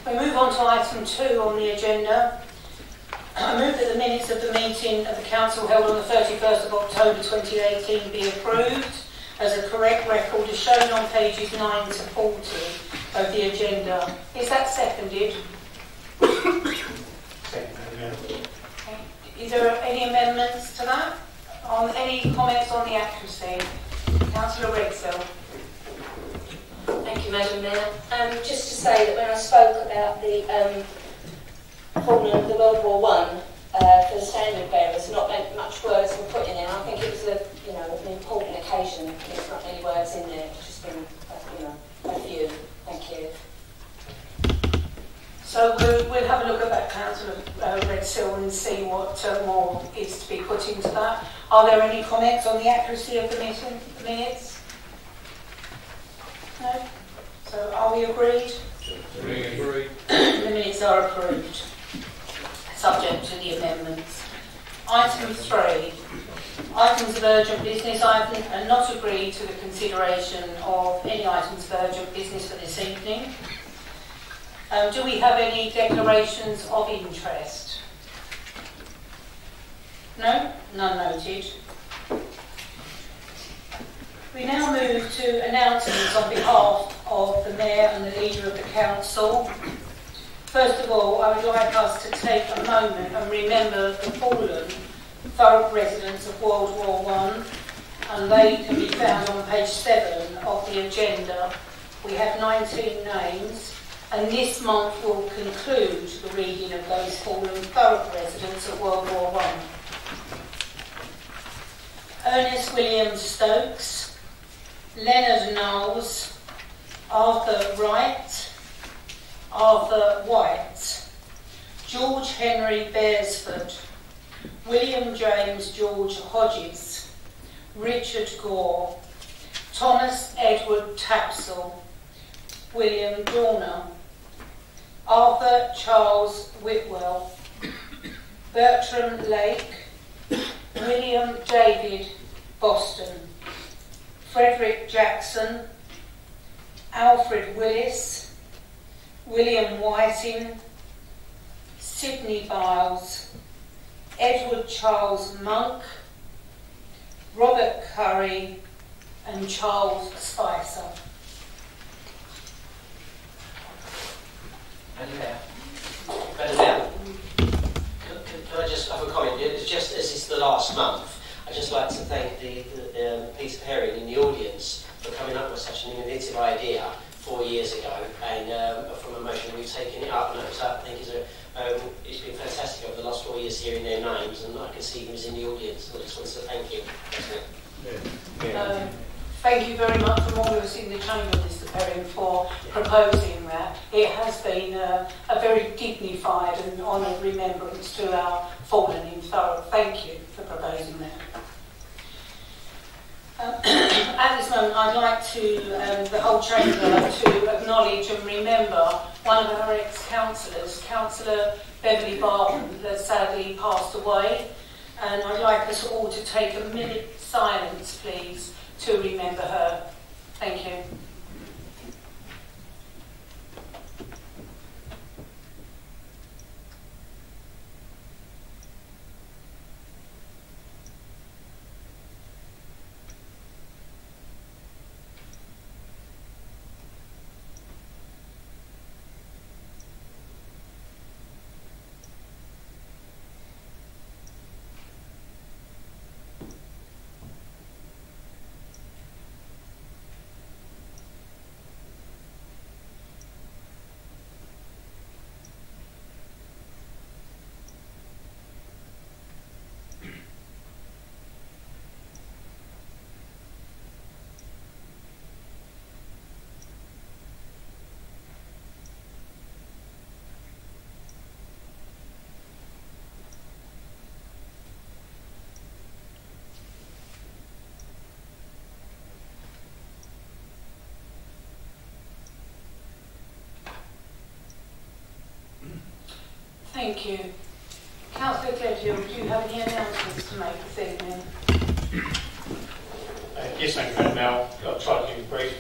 We move on to item 2 on the agenda. I move that the minutes of the meeting of the Council held on the 31st of October 2018 be approved as a correct record as shown on pages 9 to 40 of the agenda. Is that seconded? Okay. Is there any amendments to that? Any comments on the accuracy? Councillor Redfield. Thank you, Madam Mayor. Just to say that when I spoke about the fallen of the World War I for the standard bearers, not much words were put in there. I think it was an important occasion. There's not many words in there. It's just been a few. Thank you. So we'll have a look at that, Councillor Redfield, and see what more is to be put into that. Are there any comments on the accuracy of the minutes? No? So are we agreed? Agreed. The minutes are approved, subject to the amendments. Item 3. Items of urgent business. I am not agreed to the consideration of any items of urgent business for this evening. Do we have any declarations of interest? No? None noted. We now move to announcements on behalf of the Mayor and the Leader of the Council. First of all, I would like us to take a moment and remember the fallen Thurrock residents of World War I, and they can be found on page 7 of the agenda. We have 19 names, and this month will conclude the reading of those fallen Thurrock residents of World War I. Ernest William Stokes, Leonard Knowles, Arthur Wright, Arthur White, George Henry Beresford, William James George Hodges, Richard Gore, Thomas Edward Tapsell, William Dorner, Arthur Charles Whitwell, Bertram Lake, William David Boston, Frederick Jackson, Alfred Willis, William Whiting, Sidney Biles, Edward Charles Monk, Robert Curry, and Charles Spicer. Madam Mayor, can I just have a comment? It's just as it's the last month, I'd just like to thank Peter Perrin in the audience for coming up with such an innovative idea 4 years ago, and from a motion we've taken it up, and I think it's been fantastic over the last 4 years hearing their names, and I can see them as in the audience, so I just want to say thank you. Thank you very much from all of us in the Chamber, Mr. Perrin, for proposing that. It has been a very dignified and honoured remembrance to our fallen in Thurrock. Thank you for proposing that. At this moment, I'd like to, the whole Chamber, to acknowledge and remember one of our ex-councillors, Councillor Beverly Barton, that sadly passed away. And I'd like us all to take a minute's silence, please, to remember her. Thank you. Thank you. Councillor Cledghill, do you have any announcements to make this evening? Yes, thank you, Madam Mayor. I'll try to keep it brief.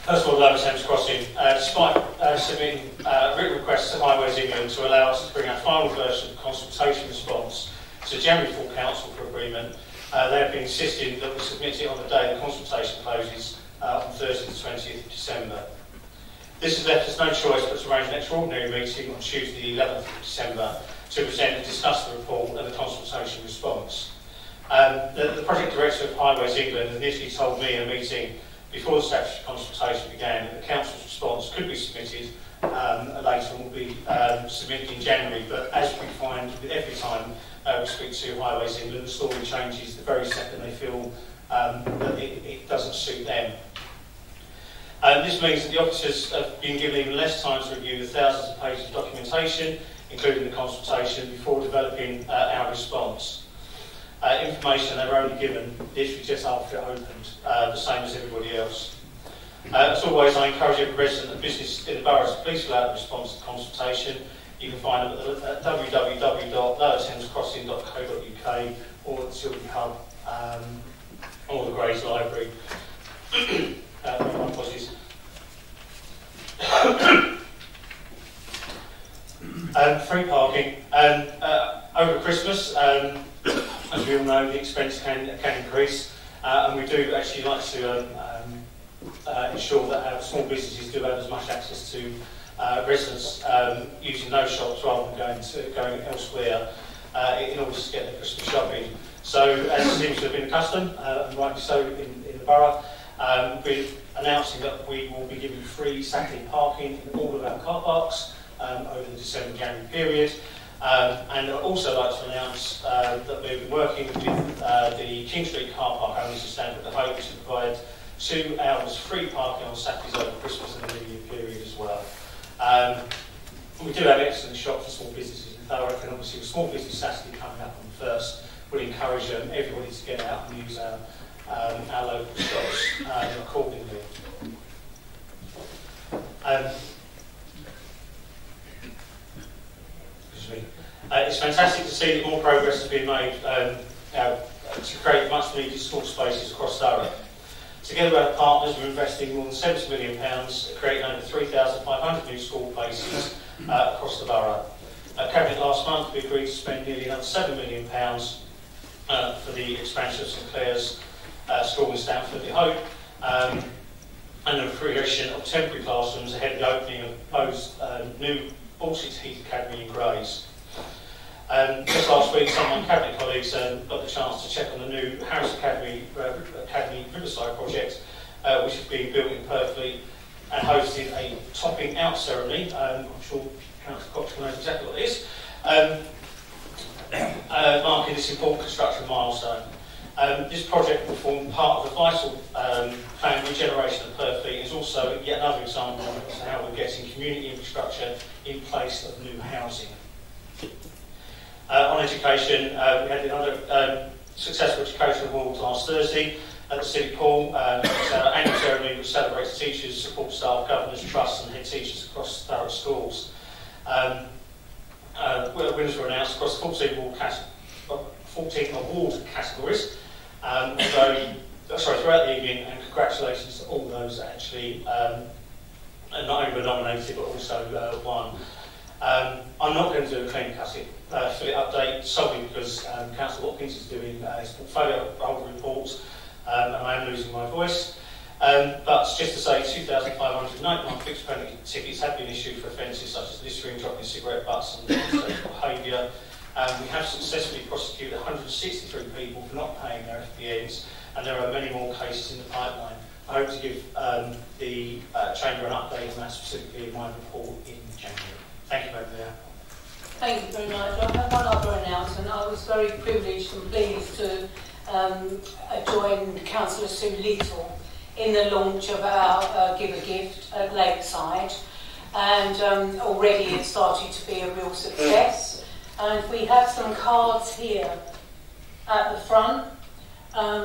First of all, Lower Thames Crossing. Despite submitting written requests to Highways England to allow us to bring our final version of the consultation response to January full council for agreement, they have been insisting that we submit it on the day the consultation closes on Thursday the 20th of December. This has left us no choice but to arrange an extraordinary meeting on Tuesday the 11th of December to present and discuss the report and the consultation response. The project director of Highways England initially told me in a meeting before the statutory consultation began that the council's response could be submitted later and will be submitted in January, but as we find with every time we speak to Highways England, the story changes the very second they feel that it doesn't suit them. This means that the officers have been given even less time to review the thousands of pages of documentation, including the consultation, before developing our response. Information they were only given literally just after it opened, the same as everybody else. As always, I encourage every resident and business in the borough to please fill out the response to the consultation. You can find them at www.lowerthamescrossing.co.uk or at the Sylvie Hub or the Grays Library. My apologies. Free parking. Over Christmas, as we all know, the expense can increase, and we do actually like to ensure that our small businesses do have as much access to residents using those shops rather than going elsewhere in order to get their Christmas shopping. So, as seems to have been accustomed, and rightly so in the borough, we're announcing that we will be giving free Saturday parking in all of our car parks over the December-January period. And I'd also like to announce that we've been working with the King Street car park owners in Stanford at Hope to provide 2 hours free parking on Saturdays over Christmas and the New Year period as well. We do have excellent shops for small businesses in Thurrock, and obviously the Small Business Saturday coming up on the 1st would encourage everybody to get out and use our local shops accordingly. It's fantastic to see that more progress has been made to create much needed school spaces across Thurrock. Together with our partners, we're investing more than £70 million, creating over 3,500 new school places across the borough. At Cabinet last month, we agreed to spend nearly another £7 million for the expansion of St Clair's school in Stanford at Hope, and the creation of temporary classrooms ahead of the opening of proposed new Baltic Heath Academy in Grays. Just last week, some of my Cabinet colleagues got the chance to check on the new Harris Academy Riverside project, which is being built in Purfleet, and hosted a topping out ceremony. I'm sure Councillor Cox will know exactly what it is, marking this important construction milestone. This project will form part of the vital planned regeneration of Purfleet. Is also yet another example of how we're getting community infrastructure in place of new housing. On education, we had another successful education award last Thursday at the Civic Hall. It's our annual ceremony which celebrates teachers, support staff, governors, trusts and head teachers across Thurrock schools. Winners were announced across 14 award categories throughout the evening, and congratulations to all those that actually not only were nominated but also won. I'm not going to do a clean cut affiliate update solely because Councillor Watkins is doing his portfolio holder report and I am losing my voice. But just to say, 2,591 fixed penalty tickets have been issued for offences such as littering, dropping cigarette butts and unsafe behaviour. We have successfully prosecuted 163 people for not paying their FBNs, and there are many more cases in the pipeline. I hope to give the Chamber an update on that specifically in my report in January. Thank you, Madam Mayor. Thank you very much. I have one other announcement. I was very privileged and pleased to join Councillor Sue Little in the launch of our Give a Gift at Lakeside, and already it's started to be a real success. And we have some cards here at the front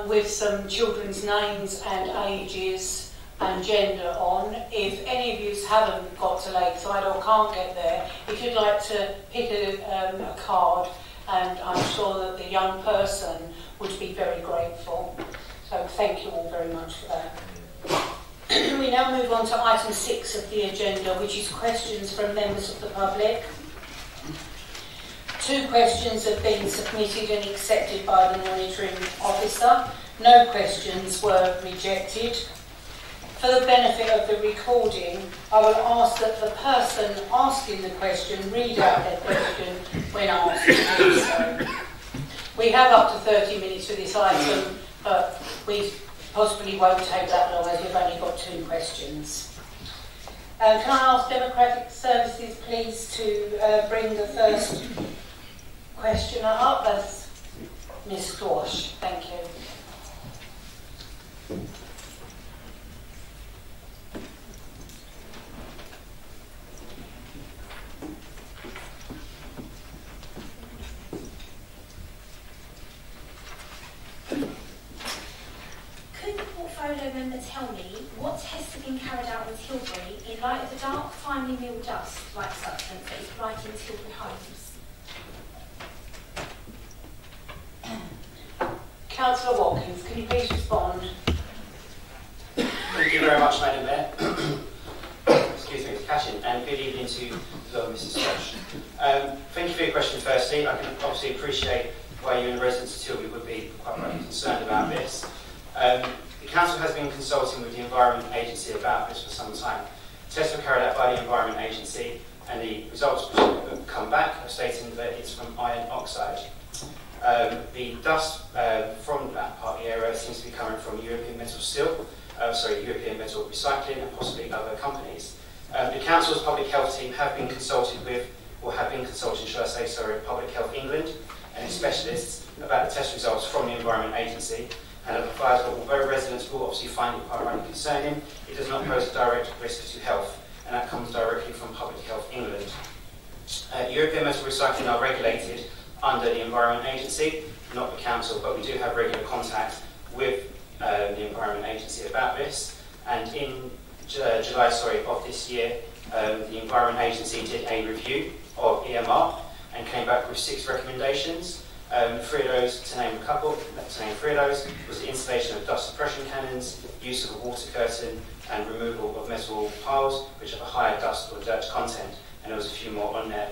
with some children's names and ages and gender on. If any of you haven't got to Lakeside or can't get there, if you'd like to pick a card, and I'm sure that the young person would be very grateful. So thank you all very much for that. We now move on to item 6 of the agenda, which is questions from members of the public. 2 questions have been submitted and accepted by the monitoring officer. No questions were rejected. For the benefit of the recording, I will ask that the person asking the question read out their question when asked to do so. We have up to 30 minutes for this item, but we possibly won't take that long as we've only got 2 questions. Can I ask Democratic Services please to bring the first questioner up? That's Ms. Squash. Thank you. Portfolio member tell me what tests have been carried out with Tilbury in light of the dark, finely milled dust-like substance that is blighting Tilbury homes? Councillor Watkins, can you please respond? Thank you very much, Madam Mayor. Excuse me, Mr. Cashin, and good evening to Mrs. Scotch. Thank you for your question firstly. I can obviously appreciate why you and the residents of Tilbury would be quite rightly concerned about this. The Council has been consulting with the Environment Agency about this for some time. Tests were carried out by the Environment Agency and the results which have come back are stating that it's from iron oxide. The dust from that part of the area seems to be coming from European Metal European Metal Recycling and possibly other companies. The Council's Public Health team have been consulted with, or have been consulting, should I say, sorry, Public Health England and its specialists about the test results from the Environment Agency. And I've advised that although residents will obviously find it quite rightly concerning, it does not pose a direct risk to health, and that comes directly from Public Health England. European Metal Recycling are regulated under the Environment Agency, not the Council, but we do have regular contact with the Environment Agency about this. And in July of this year, the Environment Agency did a review of EMR and came back with 6 recommendations. 3 of those, to name a couple, to name 3 of those, was the installation of dust suppression cannons, use of a water curtain, and removal of metal piles which have a higher dust or dirt content, and there was a few more on there.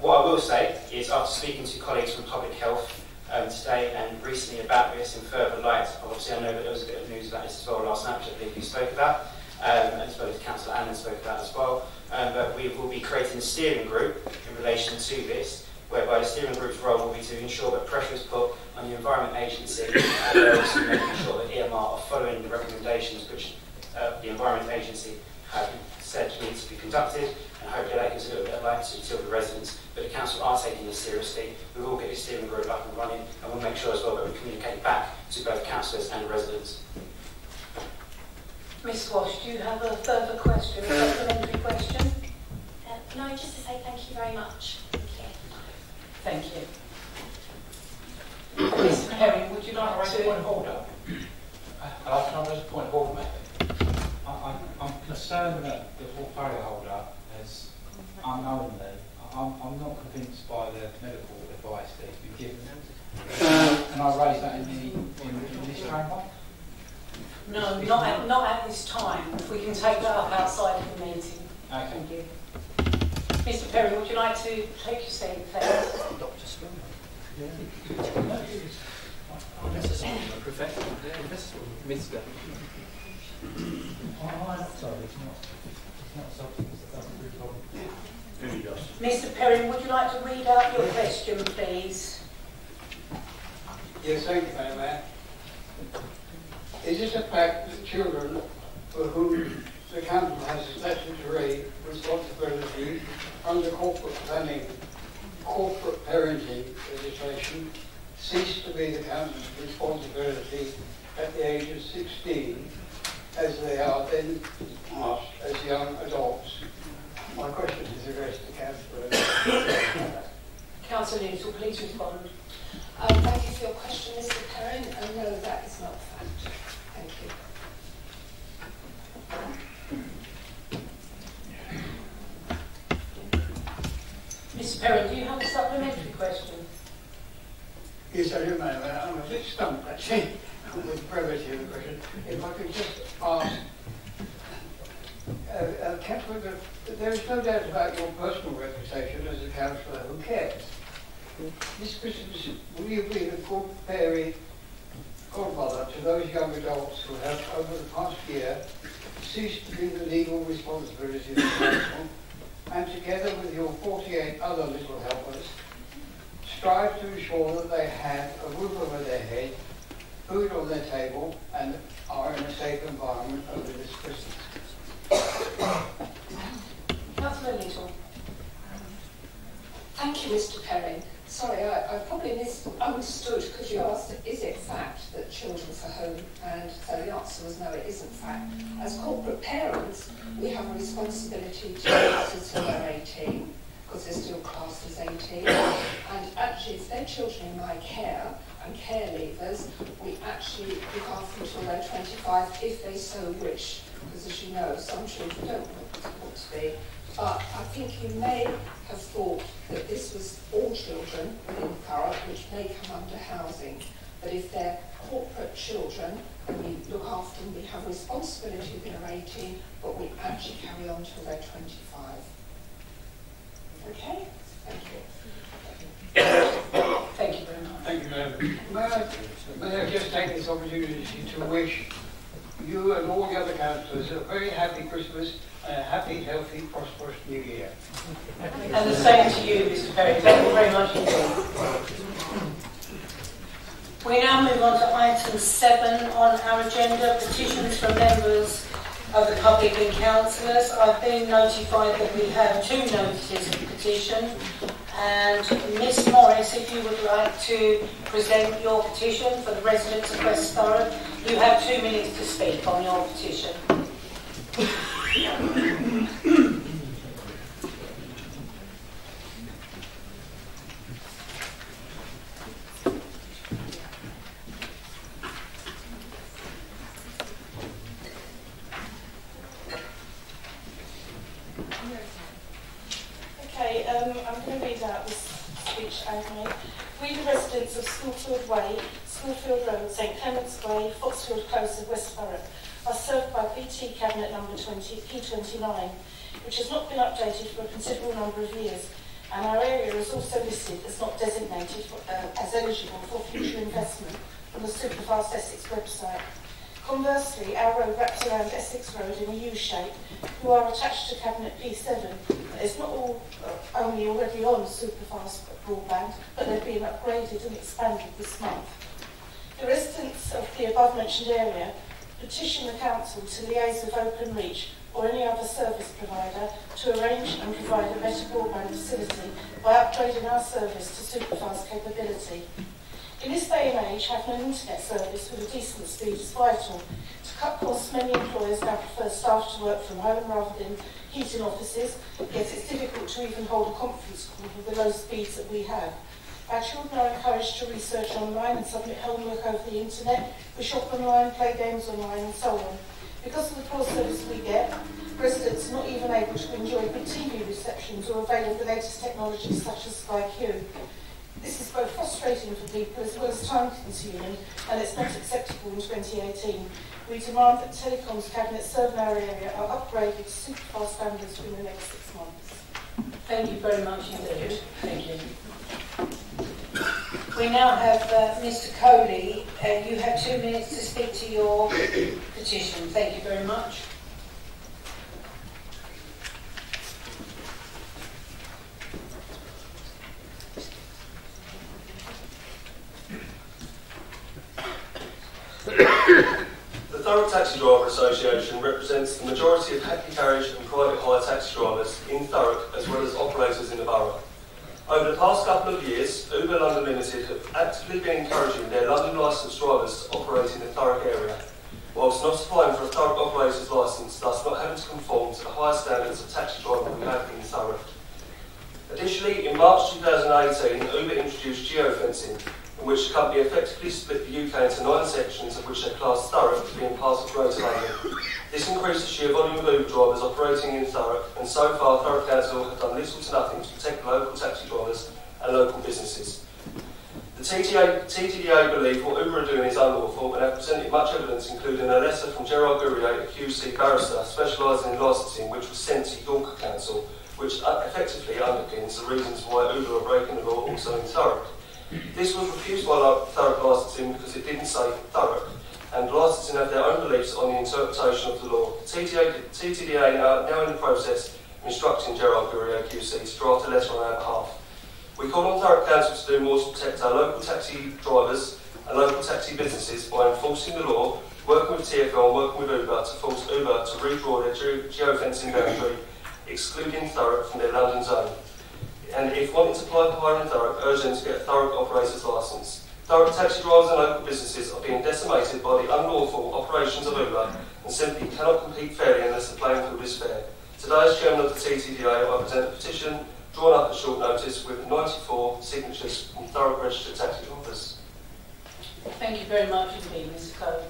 What I will say is, after speaking to colleagues from Public Health today and recently about this in further light, obviously I know that there was a bit of news about this as well last night, which I believe you spoke about, as well as Councillor Allen spoke about as well, but we will be creating a steering group in relation to this, whereby the steering group's role will be to ensure that pressure is put on the Environment Agency, and they're also making sure that EMR are following the recommendations which the Environment Agency have said needs to be conducted, and hopefully that gives a little bit of light to the residents. But the Council are taking this seriously. We will get the steering group up and running, and we'll make sure as well that we communicate back to both councillors and residents. Ms. Squash, do you have a further question, a supplementary question? No, just to say thank you very much. Thank you. Mr. Herring, would you like raise to... a point of order? Can I raise a point of order, maybe? I'm concerned that the portfolio holder has unknowingly, I'm not convinced by the medical advice that has been given. Can I raise that in this chamber? No, not at this time. If we can take that up outside of the meeting. Okay. Thank you. Mr. Perry, would you like to take your seat, please? Dr. Sloan. Yeah. Professional. Mr. Sorry, it's not something that's a good problem. Mr. Perry, would you like to read out your question, please? Yes, thank you, Madam Mayor. Is it a fact that children for whom the Council has a statutory responsibility under corporate planning, corporate parenting legislation, cease to be the Council's responsibility at the age of 16, as they are then asked as young adults? My question is addressed to Councillor. Councillor Newsall, please respond. Thank you for your question, Mr. Perrin, and no, that is not a fact. Thank you. Mr. Perrin, do you have a supplementary question? Yes, I do, Madam Mayor. I'm a bit stumped, actually, with the brevity of the question. If I could just ask Councillor, there is no doubt about your personal reputation as a councillor who cares. This Christmas, will you be the good fairy godmother to those young adults who have, over the past year, ceased to be the legal responsibility of the council, and together with your 48 other little helpers, strive to ensure that they have a roof over their head, food on their table, and are in a safe environment over this Christmas? Councillor Little. Thank you, Mr. Perrin. Sorry, I probably misunderstood because you asked, is it fact that children for whom? And so the answer was no, it isn't fact. As corporate parents, we have a responsibility to wait until they're 18, because they're still classed as 18. And actually, if they're children in my care and care leavers, we actually look after them until they're 25, if they so wish. Because as you know, some children don't want to be. But I think you may have thought that this was all children within Thurrock, which may come under housing. But if they're corporate children, then we look after them, we have responsibility when they're 18, but we actually carry on till they're 25. Okay? Thank you. Thank you very much. Thank you, Madam. May I just take this opportunity to wish you and all the other councillors a very happy Christmas and a happy, healthy, prosperous New Year. And the same to you, Mr. Perry. Thank you very much indeed. We now move on to item 7 on our agenda, petitions from members of the public and councillors. I've been notified that we have 2 notices of petition. And Miss Morris, if you would like to present your petition for the residents of West Thurrock, you have 2 minutes to speak on your petition. Okay, I'm going to read out this speech I've made. We, the residents of Schoolfield Way, Schoolfield Road, St Clement's Way, Foxfield Close of West Thurrock, are served by BT Cabinet number P29, which has not been updated for a considerable number of years, and our area is also listed as not designated as eligible for future investment on the Superfast Essex website. Conversely, our road wraps around Essex Road in a U-shape, who are attached to Cabinet P7. It's not all only already on Superfast broadband, but they're being upgraded and expanded this month. The residents of the above-mentioned area petition the council to liaise with Openreach or any other service provider to arrange and provide a better broadband facility by upgrading our service to Superfast capability. In this day and age, having an internet service with a decent speed is vital. To cut costs, many employers now prefer staff to work from home rather than heating offices, yet it's difficult to even hold a conference call with the low speeds that we have. Our children are encouraged to research online and submit homework over the internet. We shop online, play games online and so on. Because of the poor service we get, residents are not even able to enjoy good TV receptions or avail of the latest technologies such as Sky Q. This is both frustrating for people as well as time consuming, and it's not acceptable in 2018. We demand that Telecom's Cabinet serving our area are upgraded to Superfast standards within the next 6 months. Thank you very much indeed. Thank you. We now have Mr. Coley. You have 2 minutes to speak to your petition. Thank you very much. The Thurrock Taxi Driver Association represents the majority of hackney carriage and private hire taxi drivers in Thurrock as well as operators in the borough. Over the past couple of years, Uber London Limited have actively been encouraging their London licensed drivers to operate in the Thurrock area, whilst not applying for a Thurrock operator's licence, thus not having to conform to the higher standards of taxi driving we have in Thurrock. Additionally, in March 2018, Uber introduced geofencing, in which the company effectively split the UK into 9 sections, of which they classed Thurrock as being part of Greater London. This increased the sheer volume of Uber drivers operating in Thurrock, and so far Thurrock Council have done little to nothing to protect local taxi drivers and local businesses. The TDA believe what Uber are doing is unlawful and have presented much evidence, including a letter from Gerard Gourier, a QC barrister specialising in licensing, which was sent to York Council, which effectively underpins the reasons why Uber are breaking the law also in Thurrock. This was refused by Thurrock licensing because it didn't say Thurrock, and licensing have their own beliefs on the interpretation of the law. The TDA are now in the process of instructing Gerard Gourier QC to draft a letter on our behalf. We call on Thurrock Council to do more to protect our local taxi drivers and local taxi businesses by enforcing the law, working with TfL and working with Uber to force Uber to redraw their geofencing boundary, excluding Thurrock from their London zone. And if wanting to apply for hire in Thurrock, urge them to get a Thurrock operator's licence. Thurrock taxi drivers and local businesses are being decimated by the unlawful operations of Uber and simply cannot compete fairly unless the playing field is fair. Today, as chairman of the TTDA, I present a petition drawn up at short notice with 94 signatures from Thurrock registered taxi drivers. Thank you very much indeed, Mr. Cohen.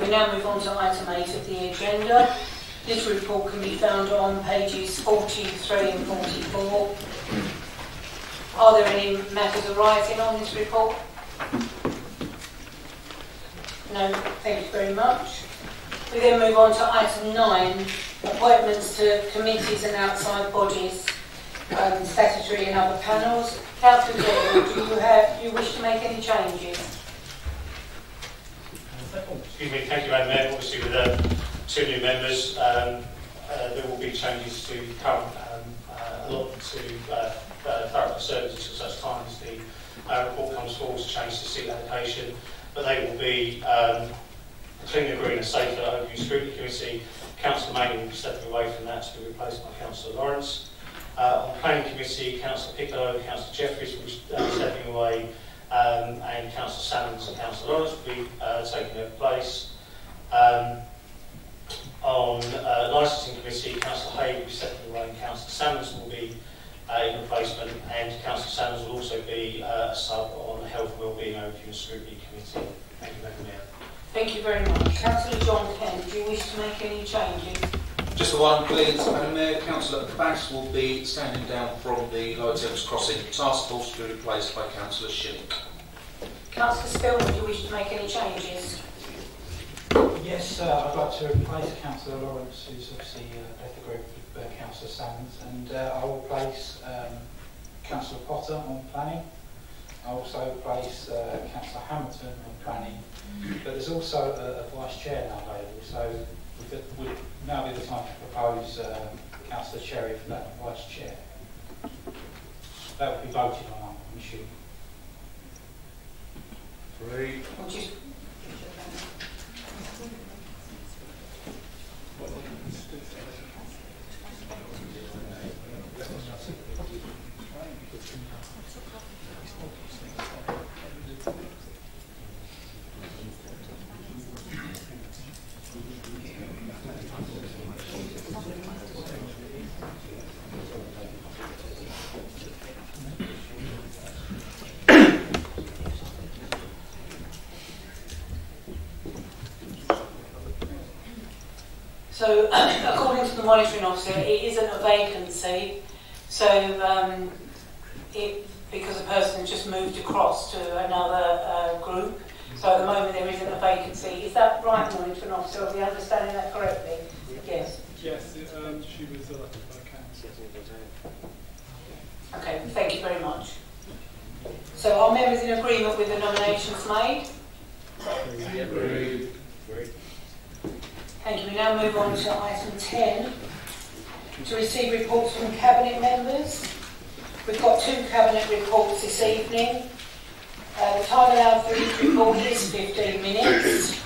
We now move on to item 8 of the agenda. This report can be found on pages 43 and 44. Are there any matters arising on this report? No, thank you very much. We then move on to item 9, appointments to committees and outside bodies, statutory and other panels. Councillor General, do you wish to make any changes? Excuse me, thank you, Madam Mayor. Obviously, with 2 new members, there will be changes to current allotment to Thurrock services at such time as the report comes forward to change the seat allocation. But they will be Cleaner, Green and Safer Overview Scrutiny Committee. Councillor Manning will be stepping away from that to be replaced by Councillor Lawrence. On Planning Committee, Councillor Piccolo, Councillor Jeffries will be stepping away, and Councillor Salmons and Councillor Lawrence will be taking their place. On Licensing Committee, Councillor Hay will be stepping away and Councillor Salmons will be in replacement, and Councillor Salmons will also be a sub on the Health and Wellbeing Overview and Scrutiny Committee. Thank you, Madam Mayor. Thank you very much. Councillor John Kent, do you wish to make any changes? Just the one, please, Madam Mayor. Councillor Bass will be standing down from the Lower Thames Crossing Task Force to be replaced by Councillor Schilling. Councillor Spillman, do you wish to make any changes? Yes, I'd like to replace Councillor Lawrence, who's obviously left the group, with Councillor Salmons, and I will place Councillor Potter on planning. I also place Councillor Hamilton on planning, but there's also a vice chair now available, so would now be the time to propose Councillor Cherry for that vice chair. That would be voted on, I'm assuming. So, according to the monitoring officer, it isn't a vacancy. So, because a person just moved across to another group. So at the moment there isn't a vacancy. Is that right, monitoring officer? Are we understanding that correctly? Yes. Yes, she was elected by council. Okay, thank you very much. So are members in agreement with the nominations made? Agreed. Thank you. We now move on to item 10, to receive reports from Cabinet members. We've got 2 Cabinet reports this evening. The time allowed for each report is 15 minutes.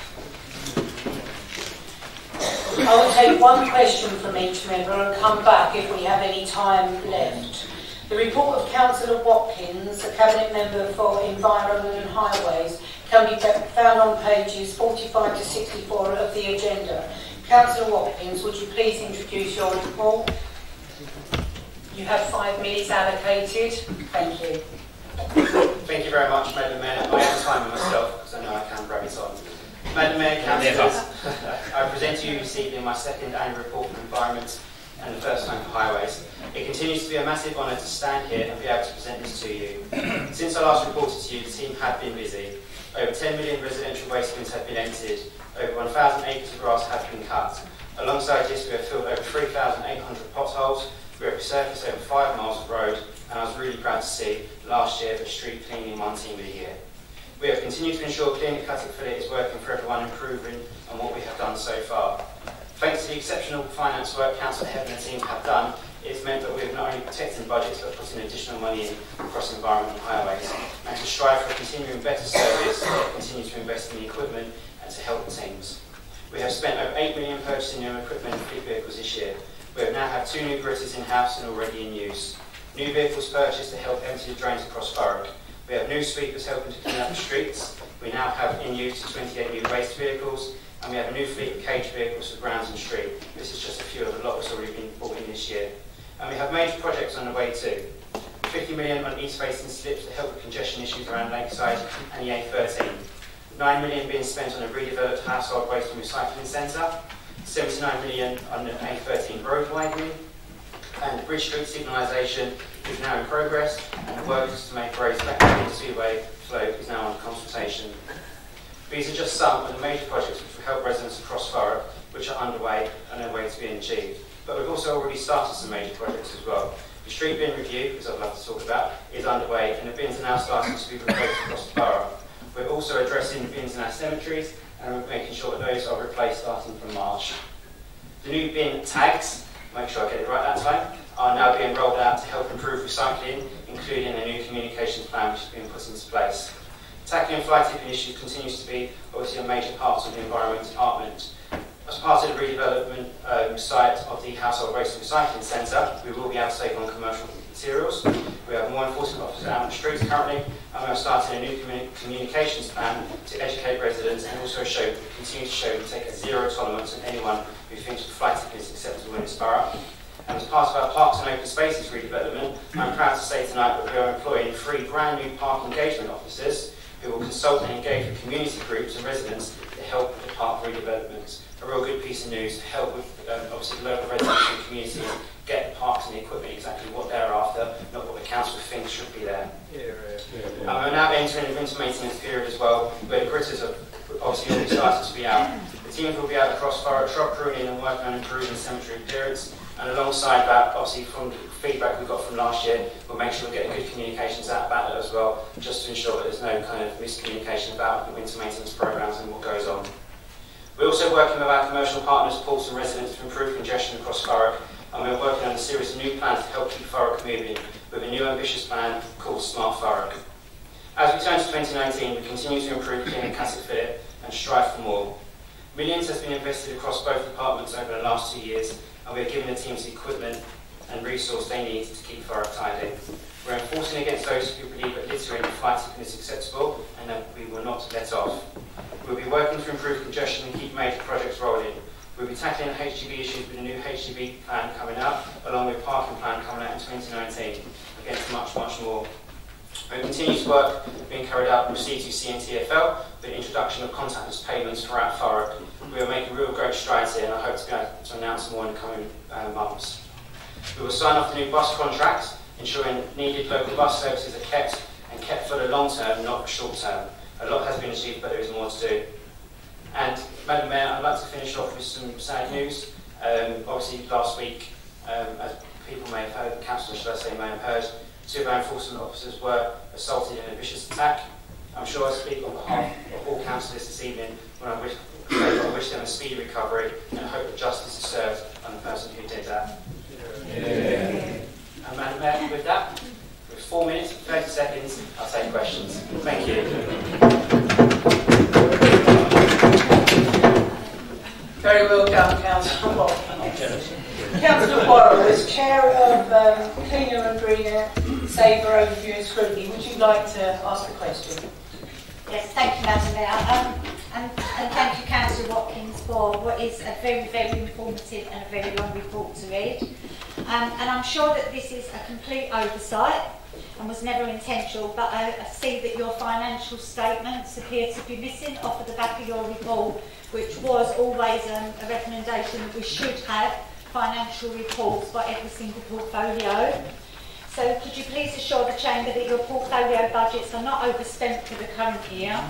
I will take 1 question from each member and come back if we have any time left. The report of Councillor Watkins, a Cabinet member for Environment and Highways, can be found on pages 45 to 64 of the agenda. Councillor Watkins, would you please introduce your report? You have 5 minutes allocated. Thank you. Thank you very much, Madam Mayor. I have time with myself because I know I can grab it on. Madam Mayor, Councillors, I present to you this evening my 2nd annual report on environment and the first time for highways. It continues to be a massive honour to stand here and be able to present this to you. Since I last reported to you, the team have been busy. Over 10 million residential waste bins have been emptied. Over 1,000 acres of grass have been cut. Alongside this, we have filled over 3,800 potholes. We have resurfaced over 5 miles of road, and I was really proud to see last year the street cleaning one team of the year. We have continued to ensure Clean It, Cut It, Fill It is working for everyone, improving on what we have done so far. Thanks to the exceptional finance work Councillor Heaven and the team have done, it's meant that we have not only protected budgets but putting additional money in across environment and highways. And to strive for a continuing better service, we continue to invest in the equipment and to help the teams. We have spent over 8 million purchasing new equipment and fleet vehicles this year. We have now had 2 new gritters in-house and already in use. New vehicles purchased to help empty the drains across Thurrock. We have new sweepers helping to clean up the streets. We now have in use 28 new waste vehicles, and we have a new fleet of cage vehicles for grounds and street. This is just a few of the lot that's already been brought in this year. And we have major projects on the way too. 50 million on east-facing slips to help with congestion issues around Lakeside and the A13. 9 million being spent on a redeveloped household waste and recycling centre. 79 million on the A13 road widening. And the Bridge Street signalisation is now in progress, and the work to make roads back into two-way flow is now under consultation. These are just some of the major projects which will help residents across Thurrock, which are underway and are waiting to be achieved. But we've also already started some major projects as well. The street bin review, as I'd love to talk about, is underway, and the bins are now starting to be replaced across the borough. We're also addressing the bins in our cemeteries, and we're making sure that those are replaced starting from March. The new bin tags, make sure I get it right that time, are now being rolled out to help improve recycling, including a new communications plan which is being put into place. Tackling fly tipping issues continues to be obviously a major part of the Environment Department. As part of the redevelopment site of the Household Waste and Recycling Centre, we will be able to take on commercial materials. We have more enforcement officers out on the streets currently, and we are starting a new communications plan to educate residents and also continue to show we take a zero tolerance on anyone who thinks fly tipping is acceptable in this borough. And as part of our Parks and Open Spaces redevelopment, I'm proud to say tonight that we are employing 3 brand new park engagement officers who will consult and engage with community groups and residents to help with the park redevelopment. A real good piece of news to help with obviously local residents and communities get the parks and the equipment exactly what they're after, not what the council thinks should be there. We're now entering the winter maintenance period as well, where the gritters have obviously already started to be out. The teams will be out across Thurrock, shrub pruning and working on improving cemetery appearance. And alongside that, obviously from the feedback we got from last year, we'll make sure we're getting good communications out about it as well, just to ensure that there's no kind of miscommunication about the winter maintenance programmes and what goes on. We're also working with our commercial partners, ports and residents to improve congestion across Thurrock, and we're working on a series of new plans to help keep Thurrock moving, with a new ambitious plan called Smart Thurrock. As we turn to 2019, we continue to improve Clean It, Cut It, Fill It and strive for more. Millions has been invested across both departments over the last 2 years, and we are giving the teams the equipment and resource they need to keep Thurrock tidy. We're enforcing against those who believe that littering and fly tipping is acceptable, and that we will not let off. We'll be working to improve congestion and keep major projects rolling. We'll be tackling the HGV issues with a new HGV plan coming out, along with a parking plan coming out in 2019, against much, much more. We continue to work being carried out with C2C and TfL, with the introduction of contactless payments throughout Thurrock. We are making real great strides here, and I hope to be able to announce more in the coming months. We will sign off the new bus contracts, ensuring needed local bus services are kept for the long term, not the short term. A lot has been achieved, but there is more to do. And Madam Mayor, I'd like to finish off with some sad news. Obviously last week, as people may have heard, councillors should I say may have heard, 2 of our enforcement officers were assaulted in a vicious attack. I'm sure I speak on behalf of all councillors this evening when I wish them a speedy recovery and hope that justice is served on the person who did that. And Madam Mayor, with that, with 4 minutes, 30 seconds, I'll take questions. Thank you. Very well done, Councillor Watt. Councillor Warren, as Chair of Cleaner and Greener, Saver, Overview and Scrutiny, would you like to ask a question? Yes, thank you, Madam Mayor. And thank you, Councillor Watkins, for what is a very, very informative and a very long report to read. And I'm sure that this is a complete oversight and was never intentional, but I see that your financial statements appear to be missing off of the back of your report, which was always a recommendation that we should have financial reports by every single portfolio. So could you please assure the Chamber that your portfolio budgets are not overspent for the current year?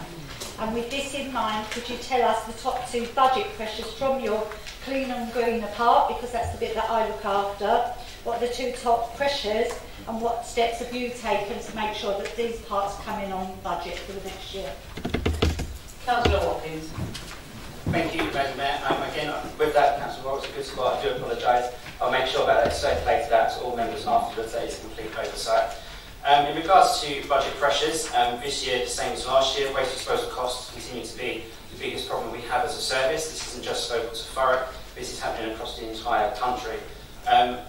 And with this in mind, could you tell us the top 2 budget pressures from your clean and greener part, because that's the bit that I look after. What are the 2 top pressures, and what steps have you taken to make sure that these parts come in on budget for the next year? Councillor Watkins. Thank you, Madam Mayor. Again, with that, Councillor Roberts, a good spot. I do apologise. I'll make sure that it's circulated out to all members afterwards that it's complete oversight. In regards to budget pressures, this year, the same as last year, waste disposal costs continue to be the biggest problem we have as a service. This isn't just local to Thurrock, this is happening across the entire country. A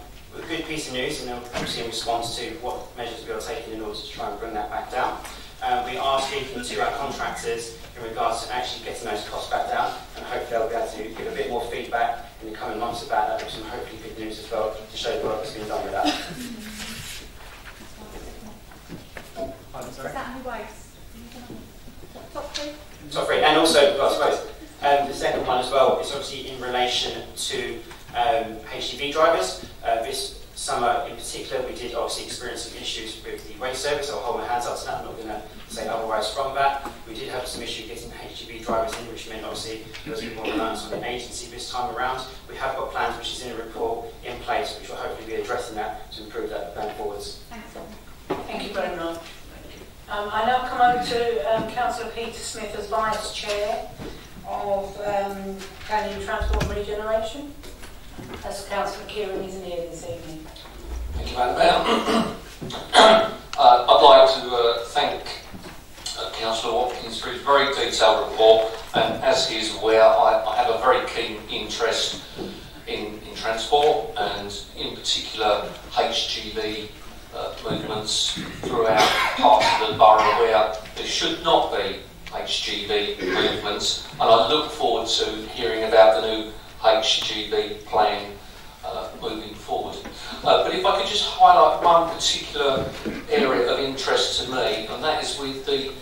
good piece of news, and obviously in response to what measures we are taking in order to try and bring that back down. We are speaking to our contractors in regards to actually getting those costs back down, and hopefully they'll be able to give a bit more feedback in the coming months about that, with some hopefully good news as well to show the work that's been done with that. Is that only waste? Top 3? Top 3, and also, I suppose, the second one as well is obviously in relation to HGV drivers. This summer in particular, we did obviously experience some issues with the waste service. I'll hold my hands up to that, I'm not going to say otherwise from that. We did have some issue getting HGV drivers in, which meant obviously there was a bit more reliance on the agency this time around. We have got plans, which is in a report in place, which will hopefully be addressing that to improve that going forwards. Thanks. Thank you very much. I now come over to Councillor Peter Smith as Vice Chair of Planning, Transport and Regeneration. As Councillor Kieran isn't here this evening. Thank you, Madam Mayor. I'd like to thank Councillor Watkins for his very detailed report, and as he is aware, I have a very keen interest in transport, and in particular HGV movements throughout parts of the borough where there should not be HGV movements, and I look forward to hearing about the new HGV plan moving forward. But if I could just highlight one particular area of interest to me, and that is with the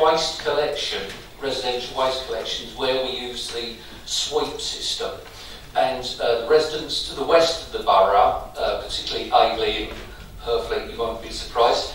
waste collection, residential waste collections, where we use the sweep system. And the residents to the west of the borough, particularly Agley and Purfleet, you won't be surprised,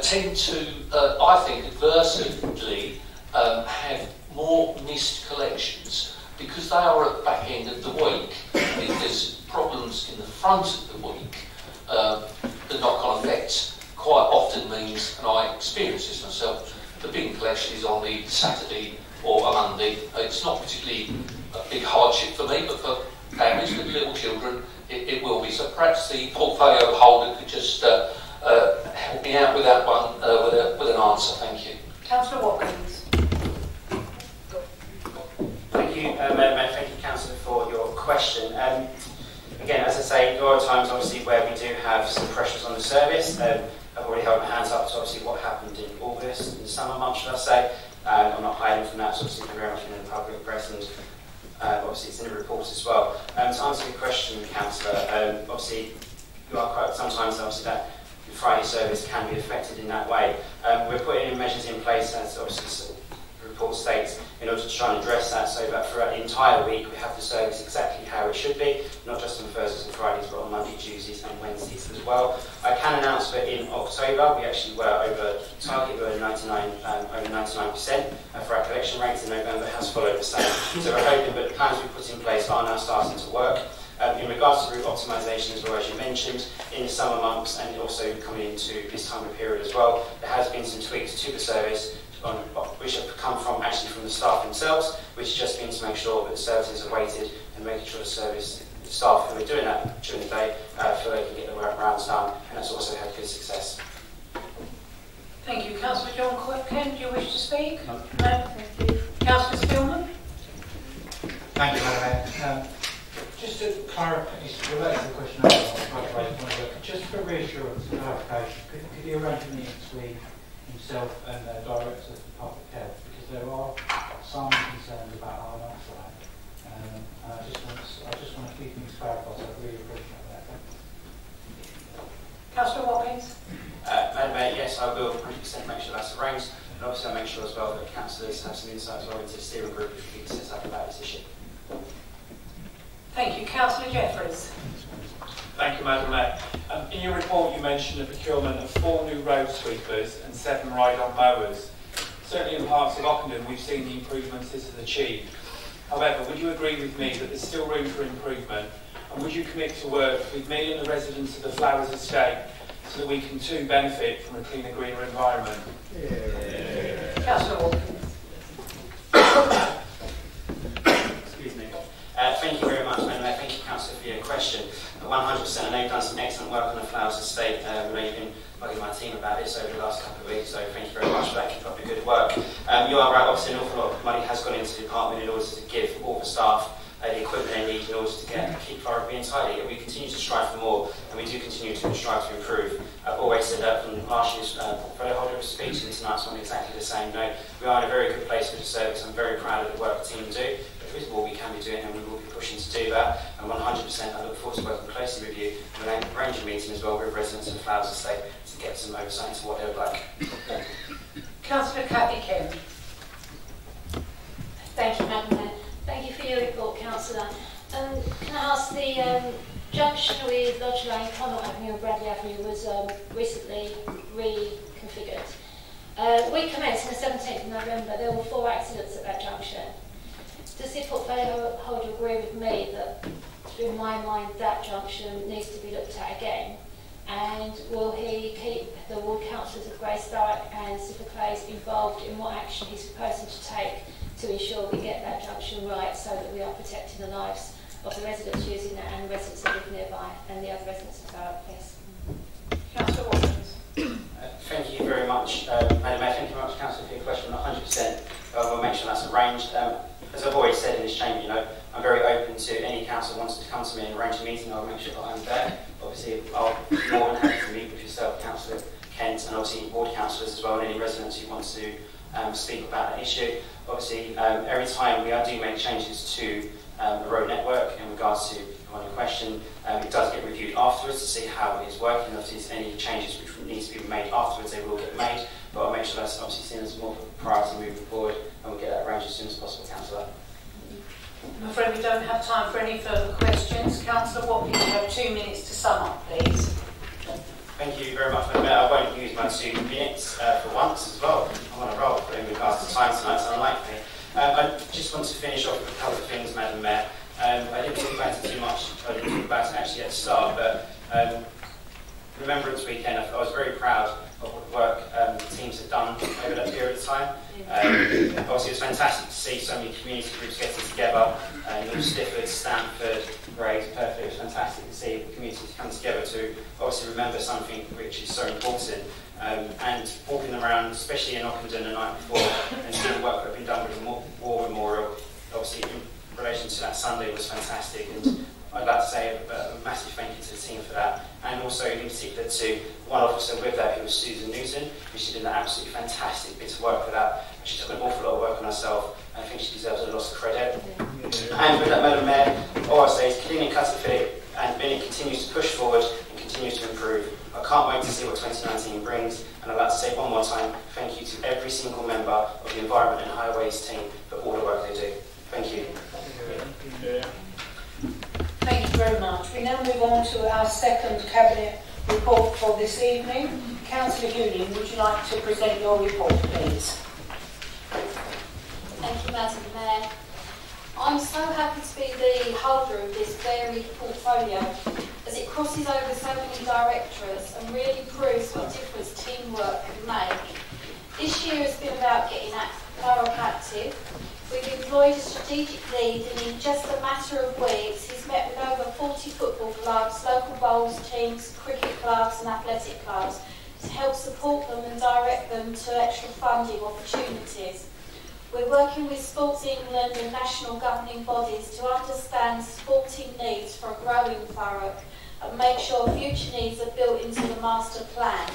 tend to, I think, adversely have more missed collections because they are at the back end of the week. If there's problems in the front of the week, the knock-on effect quite often means, and I experience this myself, the bin collection is on the Saturday or a Monday. It's not particularly a big hardship for me, but for families with little children, it will be. So perhaps the portfolio holder could just help me out with that one, with an answer. Thank you. Councillor Watkins. Thank you, Madam Mayor. Thank you, Councillor, for your question. Again, as I say, there are times obviously where we do have some pressures on the service. I've already held my hands up to obviously what happened in August, in the summer months, should I say. I'm not hiding from that, so obviously very much in the public press, and obviously it's in the report as well. To answer your question, Councillor, obviously you are correct. Sometimes obviously that the Friday service can be affected in that way. We're putting measures in place, as obviously the report states, in order to try and address that, so that throughout the entire week we have the service exactly how it should be, not just on Thursdays and Fridays, but on Monday, Tuesdays and Wednesdays as well. I can announce that in October we actually were over target, we were over 99% for our collection rates, and November has followed the same. So we're hoping that the plans we put in place are now starting to work. In regards to route optimisation as well, as you mentioned, in the summer months and also coming into this time of period as well, there has been some tweaks to the service which have come from actually from the staff themselves, which has just been to make sure that the services are weighted and making sure the staff who are doing that during the day feel they can get the rounds done, and that's also had good success. Thank you. Councillor John Quipken, do you wish to speak? No. Thank you. Councillor Spillman? Thank you, Madam Mayor. Just to clarify, it's related to the question I asked, just for reassurance and clarification, could you arrange a meeting between himself and the Director of Public Health, because there are some concerns about our outside, and I just want to keep things clarified, so I really appreciate that. Councillor Watkins? Madam Mayor, yes, I will 100% make sure that's arranged, and obviously I'll make sure as well that councillors have some insight as well into the steering group which we can set up about this issue. Thank you. Councillor Jeffries. Thank you, Madam Mayor. In your report you mentioned the procurement of 4 new road sweepers and 7 ride-on mowers. Certainly in parts of Ockenden we've seen the improvements this has achieved. However, would you agree with me that there's still room for improvement, and would you commit to work with me and the residents of the Flowers Estate so that we can too benefit from a cleaner, greener environment? Councillor Watkins. Excuse me. Thank you very much, Madam Mayor. Thank you, Councillor, for your question. 100%. I know you've done some excellent work on the Flowers Estate. I know you've been bugging my team about this over the last couple of weeks, so thank you very much for that. Keep up the good work. You are right, obviously an awful lot of money has gone into the department in order to give all the staff the equipment they need in order to keep Thurrock being tidy. We continue to strive for more, and we do continue to strive to improve. I've always said that from last year's portfolio holder speech, and this night's one exactly the same. No, we are in a very good place with the service. I'm very proud of the work the team do. There is more we can be doing, and we will be pushing to do that. And 100%, I look forward to working closely with you and arranging a meeting as well with residents of the Flowers Estate to get some oversight into what they would like. Councillor Cathy Kim. Thank you, Madam Mayor. Thank you for your report, Councillor. Can I ask, the junction with Lodge Lane, Connaught Avenue and Bradley Avenue was recently reconfigured. We commenced on the 17th of November. There were 4 accidents at that junction. Does the portfolio holder agree with me that, in my mind, that junction needs to be looked at again? And will he keep the ward councillors of Thurrock and Clays involved in what action he's proposing to take to ensure we get that junction right, so that we are protecting the lives of the residents using that and the residents that live nearby and the other residents of Thurrock, please? Councillor Watkins. Thank you very much, Madam Mayor. Thank you very much, Councillor, for your question. 100%. We'll make sure that's arranged. As I've always said in this chamber, you know, I'm very open to any council who wants to come to me and arrange a meeting. I'll make sure that I'm there. Obviously, I'll be more than happy to meet with yourself, Councillor Kent, and obviously ward councillors as well, and any residents who want to speak about that issue. Obviously, every time we do make changes to the road network in regards to one question, it does get reviewed afterwards to see how it is working. Obviously, if any changes which need to be made afterwards, they will get made. But I'll make sure that's obviously seen as more of a priority moving forward, and we'll get that arranged as soon as possible, Councillor. I'm afraid we don't have time for any further questions. Councillor Watkins, you have 2 minutes to sum up, please. Thank you very much, Madam Mayor. I won't use my 2 minutes for once as well. I'm on a roll in regards to time tonight, so unlikely. I just want to finish off with a couple of things, Madam Mayor. I didn't talk about it too much. I didn't talk about it actually at the start, but Remembrance Weekend, I was very proud of what the work the teams had done over that period of time. Obviously, it was fantastic to see so many community groups getting together. North Stifford, Stamford, Grays, Perfect. It was fantastic to see the communities come together to obviously remember something which is so important. And walking around, especially in Ockenden the night before, and seeing the work that had been done with the War Memorial, obviously in relation to that Sunday, was fantastic. And I'd like to say a massive thank you to the team for that, and also in particular to one officer with that, who was Susan Newton, who she did an absolutely fantastic bit of work with that. She took an awful lot of work on herself, and I think she deserves a lot of credit. And with that, Madam Mayor, all I say is clean and cut and fit, and Bennett continues to push forward and continues to improve. I can't wait to see what 2019 brings, and I'd like to say one more time, thank you to every single member of the Environment and Highways team for all the work they do. Thank you. Thank you very much. We now move on to our second Cabinet report for this evening. Councillor Hewling, would you like to present your report, please? Thank you, Madam Mayor. I'm so happy to be the holder of this varied portfolio, as it crosses over so many directorates and really proves what difference teamwork can make. This year has been about getting Thurrock active. We've employed a strategic lead, and in just a matter of weeks he's met with over 40 football clubs, local bowls teams, cricket clubs and athletic clubs to help support them and direct them to extra funding opportunities. We're working with Sports England and national governing bodies to understand sporting needs for a growing Thurrock and make sure future needs are built into the master plan.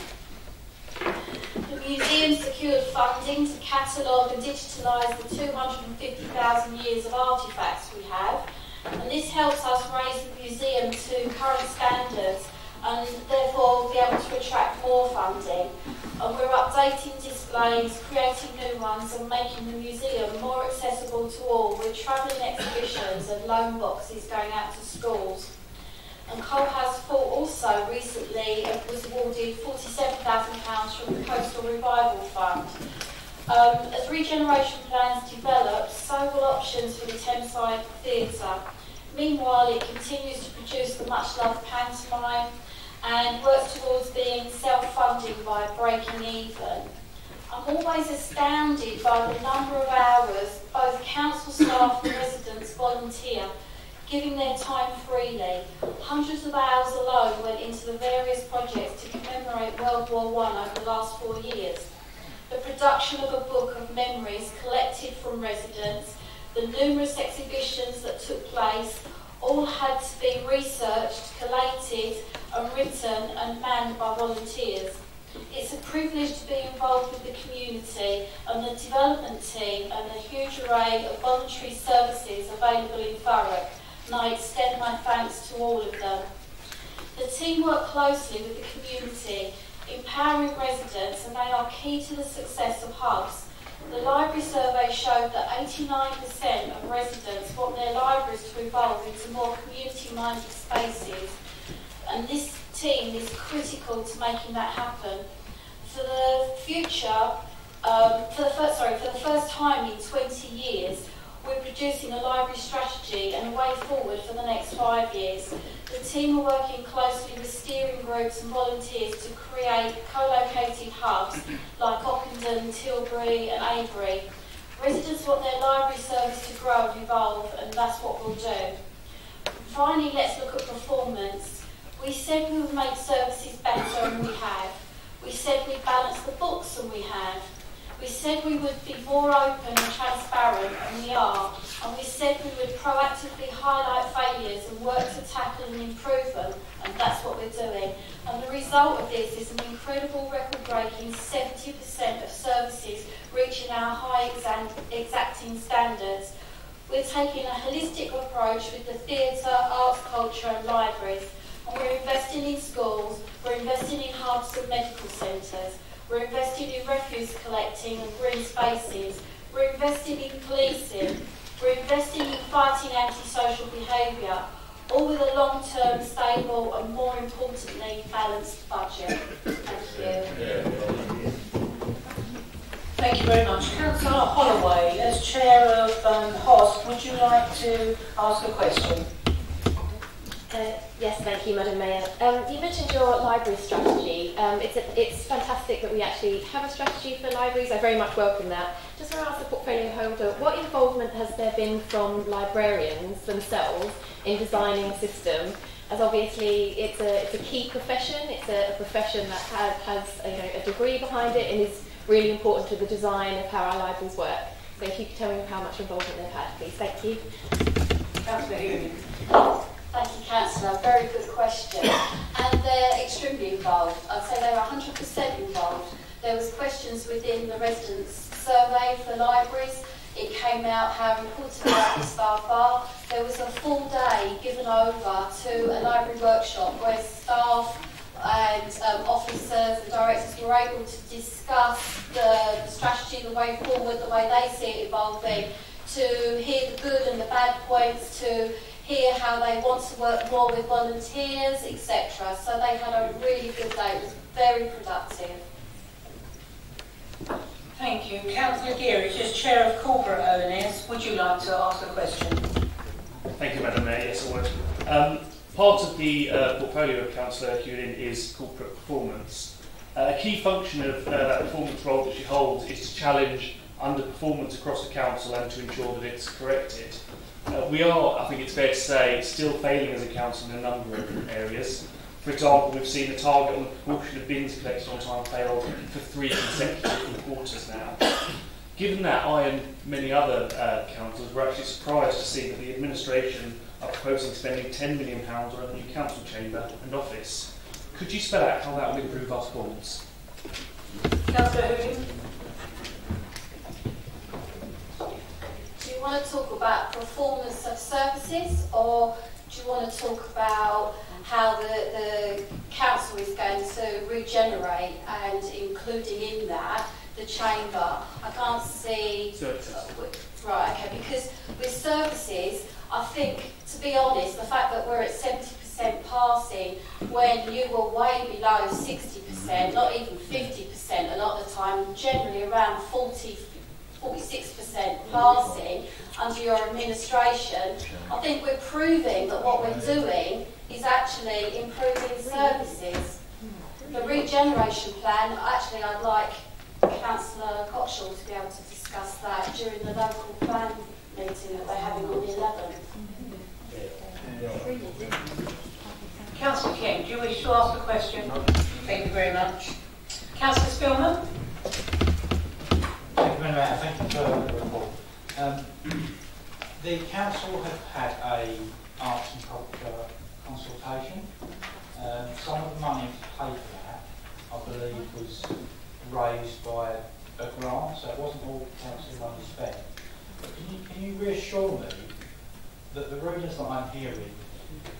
The museum secured funding to catalogue and digitalise the 250,000 years of artefacts we have, and this helps us raise the museum to current standards and therefore be able to attract more funding. And we're updating displays, creating new ones and making the museum more accessible to all with travelling exhibitions and loan boxes going out to schools. And Coalhouse Fort also recently was awarded £47,000 from the Coastal Revival Fund. As regeneration plans develop, so will options for the Thameside Theatre. Meanwhile, it continues to produce the much-loved pantomime and works towards being self-funding by breaking even. I'm always astounded by the number of hours both council staff and residents volunteer, giving their time freely. Hundreds of hours alone went into the various projects to commemorate World War I over the last 4 years. The production of a book of memories collected from residents, the numerous exhibitions that took place, all had to be researched, collated and written and manned by volunteers. It's a privilege to be involved with the community and the development team and the huge array of voluntary services available in Thurrock, and I extend my thanks to all of them. The team work closely with the community, empowering residents, and they are key to the success of hubs. The library survey showed that 89% of residents want their libraries to evolve into more community-minded spaces, and this team is critical to making that happen. For the future, for the first time in 20 years, we're producing a library strategy and a way forward for the next 5 years. The team are working closely with steering groups and volunteers to create co-located hubs like Ockenden, Tilbury and Avery. Residents want their library service to grow and evolve, and that's what we'll do. Finally, let's look at performance. We said we would make services better, and we have. We said we'd balance the books, and we have. We said we would be more open and transparent, and we are. And we said we would proactively highlight failures and work to tackle and improve them, and that's what we're doing. And the result of this is an incredible record-breaking 70% of services reaching our high exacting standards. We're taking a holistic approach with the theatre, arts, culture and libraries. And we're investing in schools, we're investing in hubs and medical centres, we're investing in refuse collecting and green spaces, we're investing in policing, we're investing in fighting antisocial behaviour, all with a long-term, stable and more importantly, balanced budget. Thank you. Thank you very much. Councillor Holloway, as Chair of HOST, would you like to ask a question? Yes, thank you, Madam Mayor. You mentioned your library strategy. It's fantastic that we actually have a strategy for libraries. I very much welcome that. Just want to ask the portfolio holder, what involvement has there been from librarians themselves in designing a system? As obviously it's a key profession. It's a profession that has a degree behind it and is really important to the design of how our libraries work. So if you could tell me how much involvement they've had, please. Thank you. Councillor Hewitt. Thank you, Councillor. Very good question. And they're extremely involved. I'd say they're 100% involved. There was questions within the residents' survey for libraries. It came out how important library staff are. There was a full day given over to a library workshop where staff and officers and directors were able to discuss the strategy, the way forward, the way they see it evolving, to hear the good and the bad points, to hear how they want to work more with volunteers, etc. So they had a really good day. It was very productive. Thank you. Councillor Geary, as Chair of Corporate O&S, would you like to ask a question? Thank you, Madam Mayor. Yes, I would. Part of the portfolio of Councillor Hewlin is corporate performance. A key function of that performance role that she holds is to challenge underperformance across the council and to ensure that it's corrected. We are, I think it's fair to say, still failing as a council in a number of areas. For example, we've seen the target on the proportion of bins collected on time failed for 3 consecutive quarters now. Given that, I and many other councils were actually surprised to see that the administration are proposing spending £10 million on a new council chamber and office. Could you spell out how that will improve our performance? Councillor Hewlin. Do you want to talk about performance of services, or do you want to talk about how the council is going to regenerate and including in that the chamber? I can't see... Right, okay, because with services, I think, to be honest, the fact that we're at 70% passing when you were way below 60%, not even 50% a lot of the time, generally around 46% passing under your administration, I think we're proving that what we're doing is actually improving services. The regeneration plan, actually I'd like Councillor Gottschall to be able to discuss that during the local plan meeting that they're having on the 11th. Councillor King, do you wish to ask a question? Thank you very much. Councillor Spillman? Thank you very much. Thank you for the report. The council have had a arts and culture consultation. Some of the money to pay for that, I believe, was raised by a grant, so it wasn't all council money spent. But can you reassure me that the rumours that I'm hearing,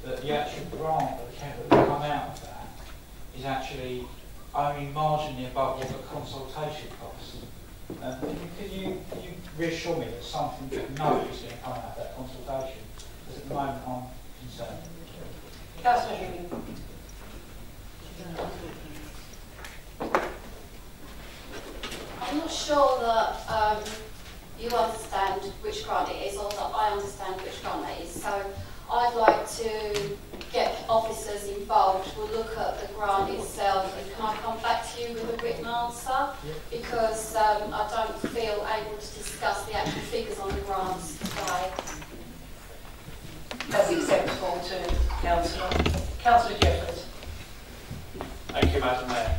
that the actual grant that will come out of that is actually only marginally above what the consultation costs? Could you reassure me that something that no is going to come out of that consultation? Because at the moment I'm concerned. Councillor Higgins. I'm not sure that you understand which grant it is or that I understand which grant it is. So I'd like to get officers involved. We'll look at the grant itself and can I come back to you with a written answer? Because I don't feel able to discuss the actual figures on the grants today. That's acceptable to Councillor. Councillor Jeffers. Thank you, Madam Mayor.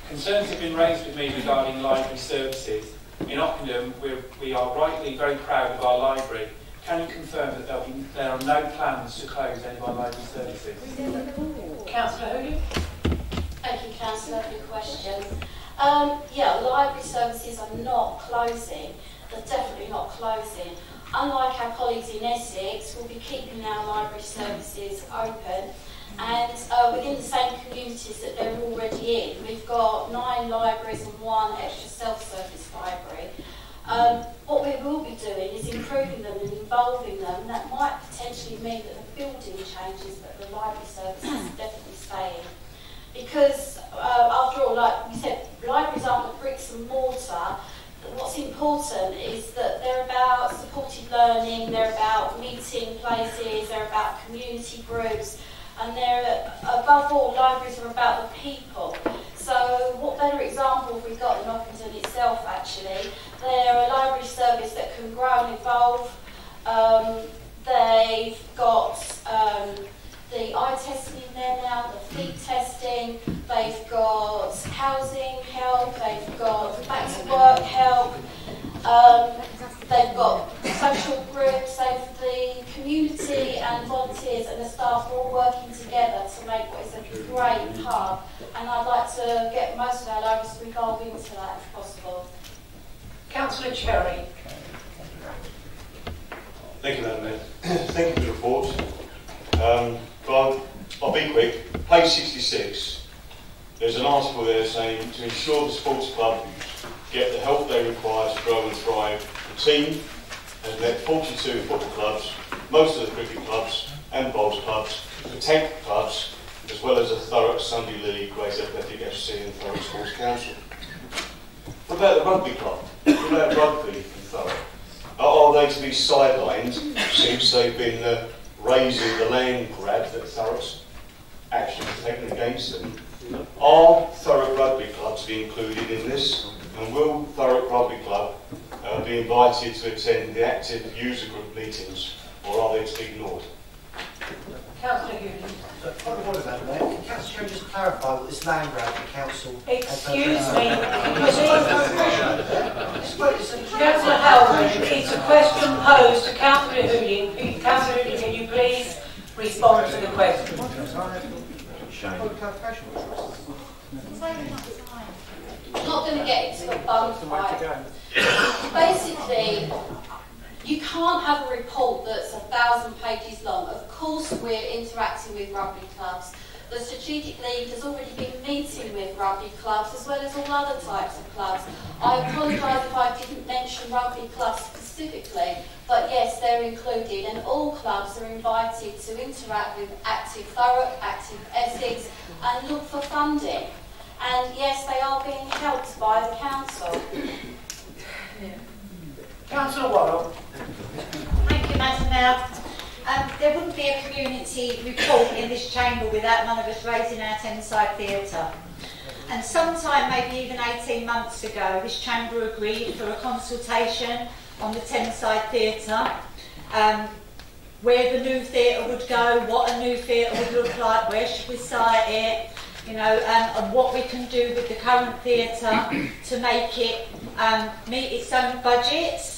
Concerns have been raised with me regarding library services. In Ockendon, we are rightly very proud of our library. Can you confirm that there are no plans to close any of our library services? Councillor Hooley. Thank you, Councillor, for your question. Yeah, library services are not closing. They're definitely not closing. Unlike our colleagues in Essex, we'll be keeping our library services open. And within the same communities that they're already in, we've got 9 libraries and 1 extra self-service library. What we will be doing is improving them and involving them. That might potentially mean that the building changes, but the library service is definitely staying. Because, after all, like we said, libraries aren't the bricks and mortar. What's important is that they're about supported learning, they're about meeting places, they're about community groups, and they're, above all, libraries are about the people. So what better example have we got in Ockendon itself, actually? They're a library service that can grow and evolve. They've got the eye testing in there now, the feet testing, they've got housing help, they've got back to work help, they've got social groups, the community and volunteers and the staff are all working together to make what is a great hub, and I'd like to get most of our libraries to evolve into that if possible. Councillor Cherry. Thank you, Madam Mayor. Thank you for the report. I'll be quick. Page 66, there's an article there saying to ensure the sports club get the help they require to grow and thrive. The team has met 42 football clubs, most of the cricket clubs and bowls clubs, the tank clubs, as well as the Thurrock, Sunday Lily, Grace Athletic FC and Thurrock Sports Council. What about the rugby club? What about rugby in Thurrock? Are they to be sidelined since they've been raising the land grab that Thurrock's action taken against them? Are Thurrock rugby clubs to be included in this? And will Thurrock Rugby Club be invited to attend the active user group meetings, or are they to be ignored? Councillor Hughes. Probably one of that, Mayor. Can Councillor just clarify what this land grab the council... Excuse me. Councillor Howard, it's a question posed to Councillor Hooling. Councillor Hooling, can you please respond to the question? I'm not going to get into a bum fight. Basically, you can't have a report that's 1,000 pages long. Of course course, we're interacting with rugby clubs. The Strategic League has already been meeting with rugby clubs as well as all other types of clubs. I apologise if I didn't mention rugby clubs specifically, but yes, they're included, and all clubs are invited to interact with Active Thurrock, Active Essex, and look for funding. And yes, they are being helped by the council. Councillor Warrell. Thank you, Madam Mayor. There wouldn't be a community report in this chamber without none of us raising our Thameside Theatre. And sometime, maybe even 18 months ago, this chamber agreed for a consultation on the Thameside Theatre, where the new theatre would go, what a new theatre would look like, where should we site it, you know, and what we can do with the current theatre to make it meet its own budgets.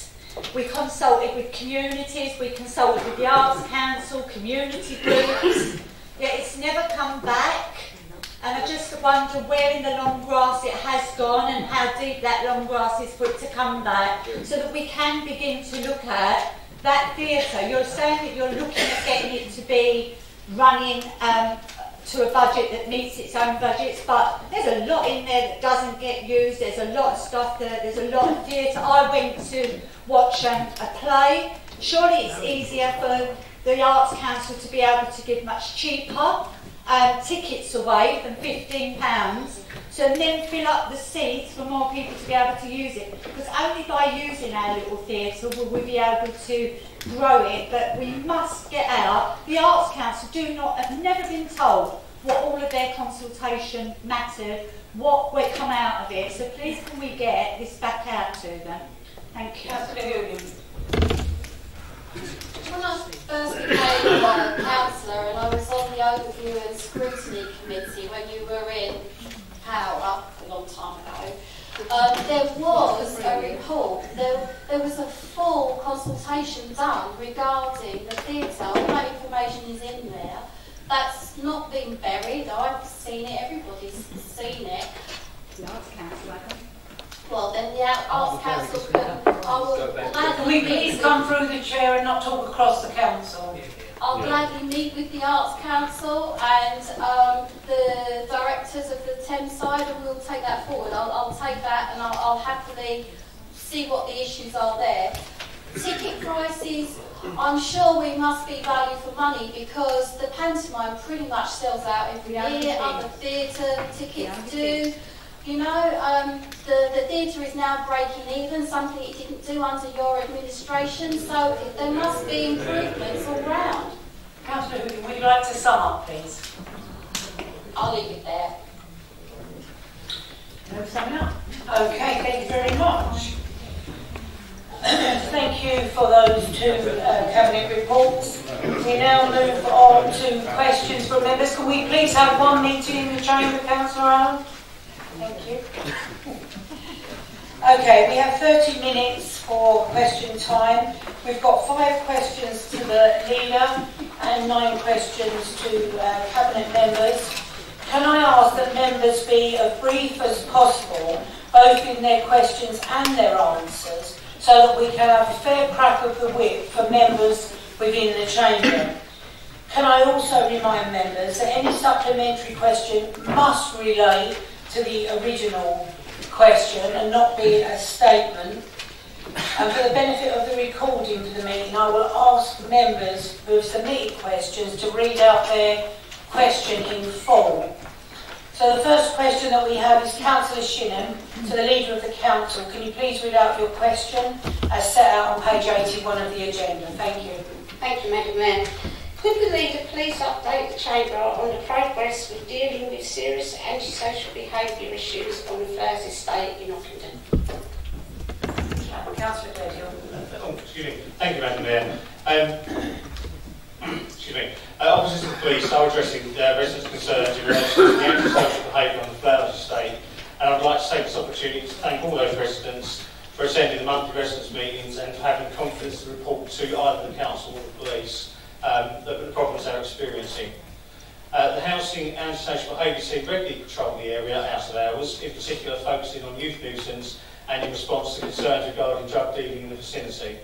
We consulted with communities, we consulted with the Arts Council, community groups, yet it's never come back. And I just wonder where in the long grass it has gone and how deep that long grass is for it to come back, so that we can begin to look at that theatre. You're saying that you're looking at getting it to be running to a budget that meets its own budgets, but there's a lot in there that doesn't get used. There's a lot of stuff there's a lot of theatre. I went to watch a play. Surely it's easier for the Arts Council to be able to give much cheaper tickets away than £15, so then fill up the seats for more people to be able to use it, because only by using our little theatre will we be able to grow it. But we must get out. The Arts Council have never been told what all of their consultation mattered, what would come out of it, so please can we get this back out to them. Thank you. Councillor Hogan. When I first became a councillor and I was on the Overview and Scrutiny Committee when you were in power a long time ago, there was a report, there was a full consultation done regarding the theatre. All that information is in there. That's not been buried. I've seen it, everybody's seen it. The Arts Council, I think. Well, then the Arts Council Can we please come through the chair and not talk across the council? I'll gladly meet with the Arts Council and the directors of the Thameside, and we'll take that forward. I'll take that and I'll happily see what the issues are there. Ticket prices, I'm sure we must be value for money, because the pantomime pretty much sells out every year, other theatre tickets do. You know, the theatre is now breaking even, something it didn't do under your administration, so there must be improvements all round. Councillor Hogan, would you like to sum up, please? I'll leave it there. No summing up? Okay, thank you very much. Thank you for those two Cabinet reports. We now move on to questions from members. Can we please have one meeting in the chamber, Councillor Allen? Thank you. Okay, we have 30 minutes for question time. We've got 5 questions to the leader and 9 questions to Cabinet members. Can I ask that members be as brief as possible, both in their questions and their answers, so that we can have a fair crack of the whip for members within the chamber? Can I also remind members that any supplementary question must relate to the original question and not be a statement. And for the benefit of the recording for the meeting, I will ask members who have submitted questions to read out their question in full. So the first question that we have is Councillor Shinham to the Leader of the Council. Can you please read out your question as set out on page 81 of the agenda? Thank you. Thank you, Madam Mayor. Could the Leader please update the Chamber on the progress with dealing with serious antisocial behaviour issues on the Flowers Estate in Ockenden? Councillor Clergill. Oh, excuse me. Thank you, Madam Mayor. Excuse me. Officers of the police are addressing residents' concerns in relation to the antisocial behaviour on the Flowers Estate, and I'd like to take this opportunity to thank all those residents for attending the monthly residents' meetings and for having confidence to report to either the council or the police the problems they're experiencing. The housing and social behaviour team regularly patrol the area out of hours, in particular focusing on youth nuisance and in response to concerns regarding drug dealing in the vicinity.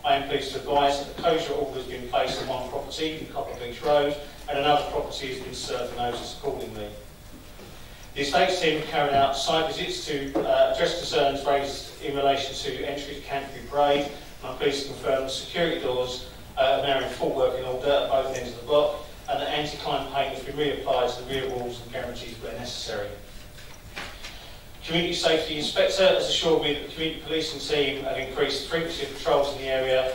I am pleased to advise that the closure order has been placed on one property in Copper Beach Road, and another property has been served notice accordingly. The estates team have carried out site visits to address concerns raised in relation to entry to Canterbury Parade, and I'm pleased to confirm that security doors are now in full working order at both ends of the block, and that anti-climb paint has been reapplied to the rear walls and guaranteed where necessary. Community Safety Inspector has assured me that the community policing team have increased the frequency of patrols in the area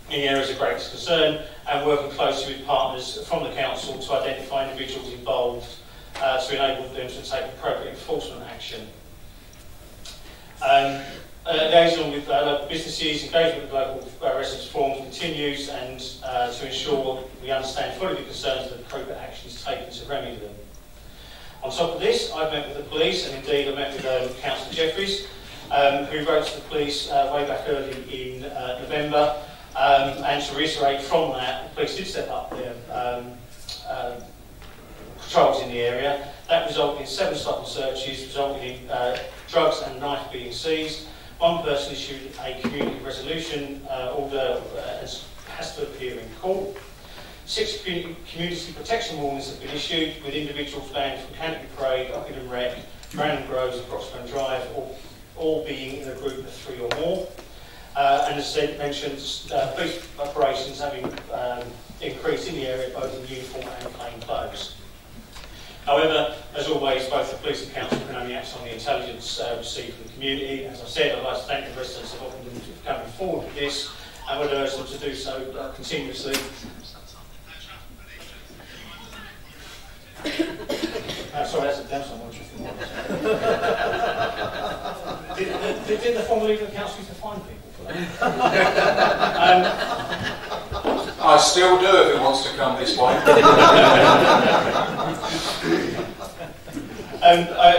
in areas of greatest concern, and working closely with partners from the council to identify individuals involved to enable them to take appropriate enforcement action. Liaison with local businesses, engagement with local residents forums continues, and to ensure we understand fully the concerns that appropriate action is taken to remedy them. On top of this, I've met with the police, and indeed I met with Councillor Jeffries, who wrote to the police way back early in November, and to reiterate from that, the police did step up their patrols in the area. That resulted in 7 stop and searches, resulting in drugs and knife being seized. One person issued a community resolution order has to appear in court. 6 community protection warnings have been issued, with individuals banned from Canterbury Parade, Buckingham Rec, Brandon Groves and Crossbone Drive, all being in a group of 3 or more. And as I mentioned, police operations having increased in the area, both in uniform and plain clothes. However, as always, both the police and council can only act on the intelligence received from the community. As I said, I'd like to thank the residents of Ockenden for coming forward with this, and would urge them to do so continuously. Sorry, that's a damn so much. Did the former leader of the council used to find people for that? I still do if it wants to come this way.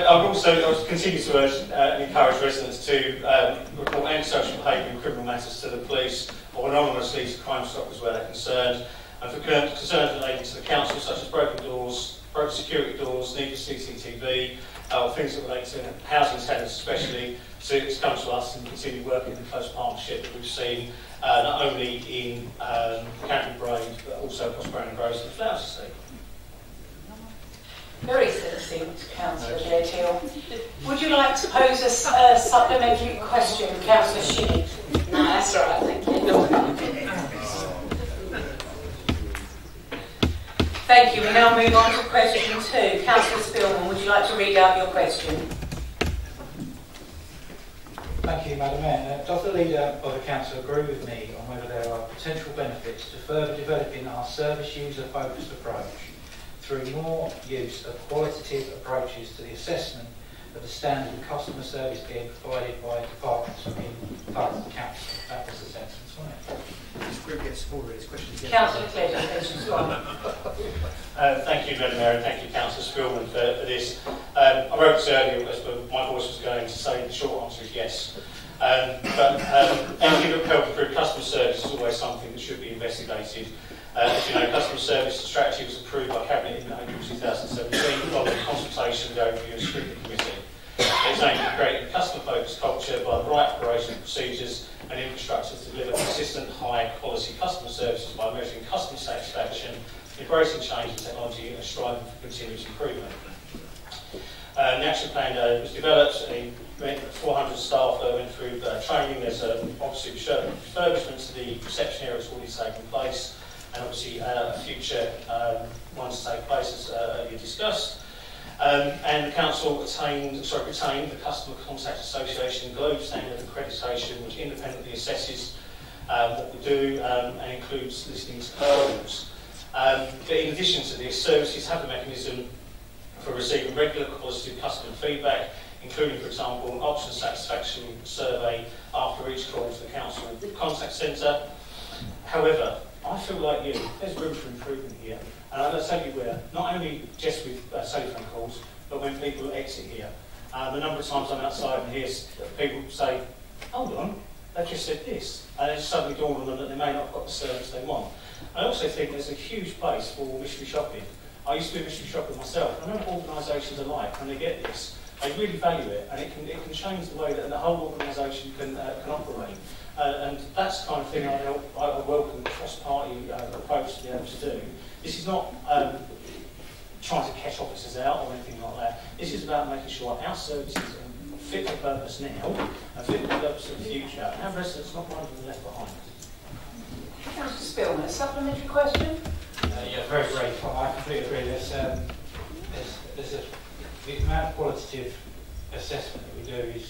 I'll continue to urge and encourage residents to report antisocial behaviour and criminal matters to the police or anonymously to Crime Stoppers where they're concerned. And for concerns relating to the council, such as broken doors, broken security doors, need for CCTV, or things that relate to housing tenants especially, to come to us and continue working in the close partnership that we've seen not only in Canterbury Parade but also across Brandon Groves and Flowers Estate. Very succinct, Councillor Deadhill. Would you like to pose a supplementary question, Councillor Shibby? No, that's all right, thank you. Thank you. We now move on to question 2. Councillor Spillman, would you like to read out your question? Thank you, Madam Mayor. Does the leader of the council agree with me on whether there are potential benefits to further developing our service user-focused approach through more use of qualitative approaches to the assessment of the standard of customer service being provided by departments within Thurrock Council? That was the sentence, wasn't it? This group gets smaller, his questions get Councillor Cledge, questions gone. Thank you, Madam Mayor, and thank you, Councillor Spillman, for this. I wrote this earlier as my voice was going to say the short answer is yes. But anything that helps improve customer service is always something that should be investigated. As you know, customer service strategy was approved by Cabinet in April 2017 following consultation and overview of scrutiny committee. It's aimed at creating a customer-focused culture by the right operational procedures and infrastructure to deliver consistent, high-quality customer services by measuring customer satisfaction, embracing change and technology, and striving for continuous improvement. The action plan was developed. 400 staff went through training. There's obviously refurbishment to the reception area that's already taken place, and obviously a future one to take place as earlier discussed. And the council retained the Customer Contact Association Globe Standard Accreditation, which independently assesses what we do and includes listening to calls. But in addition to this, services have a mechanism for receiving regular positive customer feedback, including, for example, an option satisfaction survey after each call to the council contact centre. However, I feel like you, there's room for improvement here. And I'll tell you where, not only just with telephone calls, but when people exit here. The number of times I'm outside and hear people say, hold on, they just said this. And it suddenly dawned on them that they may not have got the service they want. I also think there's a huge place for mystery shopping. I used to be a mystery shopper myself. I know what organisations are like when they get this. They really value it, and it can change the way that the whole organisation can operate. And that's the kind of thing I welcome the cross-party approach to be able to do. This is not trying to catch officers out or anything like that. This is about making sure our services are fit for purpose now and fit for purpose in the future, and our residents not one of them left behind. Councillor Spillman, a supplementary question? Yeah, very brief. I completely agree. There's the amount of qualitative assessment that we do is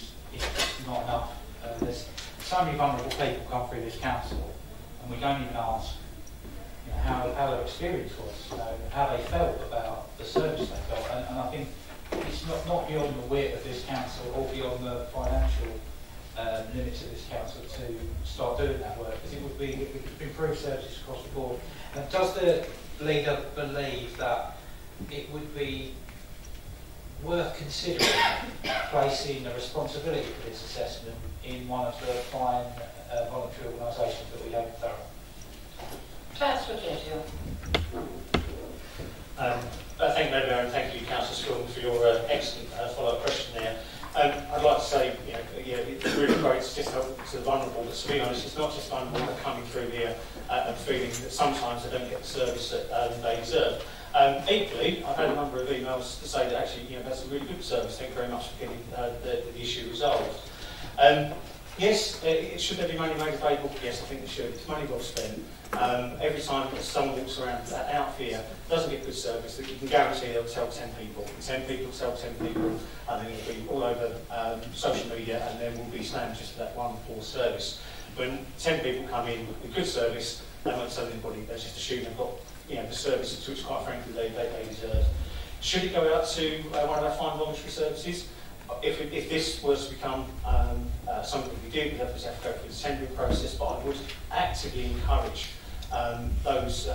not enough. There's so many vulnerable people come through this council, and we don't even ask how their experience was, how they felt about the service they felt. And I think it's not beyond the wit of this council or beyond the financial limits of this council to start doing that work, because it would improve services across the board. And does the leader believe that it would be worth considering placing the responsibility for this assessment in one of the fine voluntary organisations that we have in Thurrock? Councillor Jettill. Thank you, Madam Mayor, and thank you, Councillor Spillman, for your excellent follow-up question there. I'd like to say, it's really great to just help to the vulnerable, but to be honest, it's not just vulnerable that are coming through here and feeling that sometimes they don't get the service that they deserve. Equally, I've had a number of emails to say that actually, that's a really good service. Thank you very much for getting the issue resolved. Yes, should there be money made available? Yes, I think it should. It's money well spent. Every time that someone walks around out here, doesn't get good service, that you can guarantee they'll tell 10 people. 10 people tell 10 people, and then it'll be all over social media, and then we'll be slammed just for that one poor service. When 10 people come in with good service, they won't tell anybody. They just assume they've got the services which, quite frankly, they deserve. Should it go out to one of our fine voluntary services? If this was to become something that we do, we'd have to go through the tendering process, but I would actively encourage those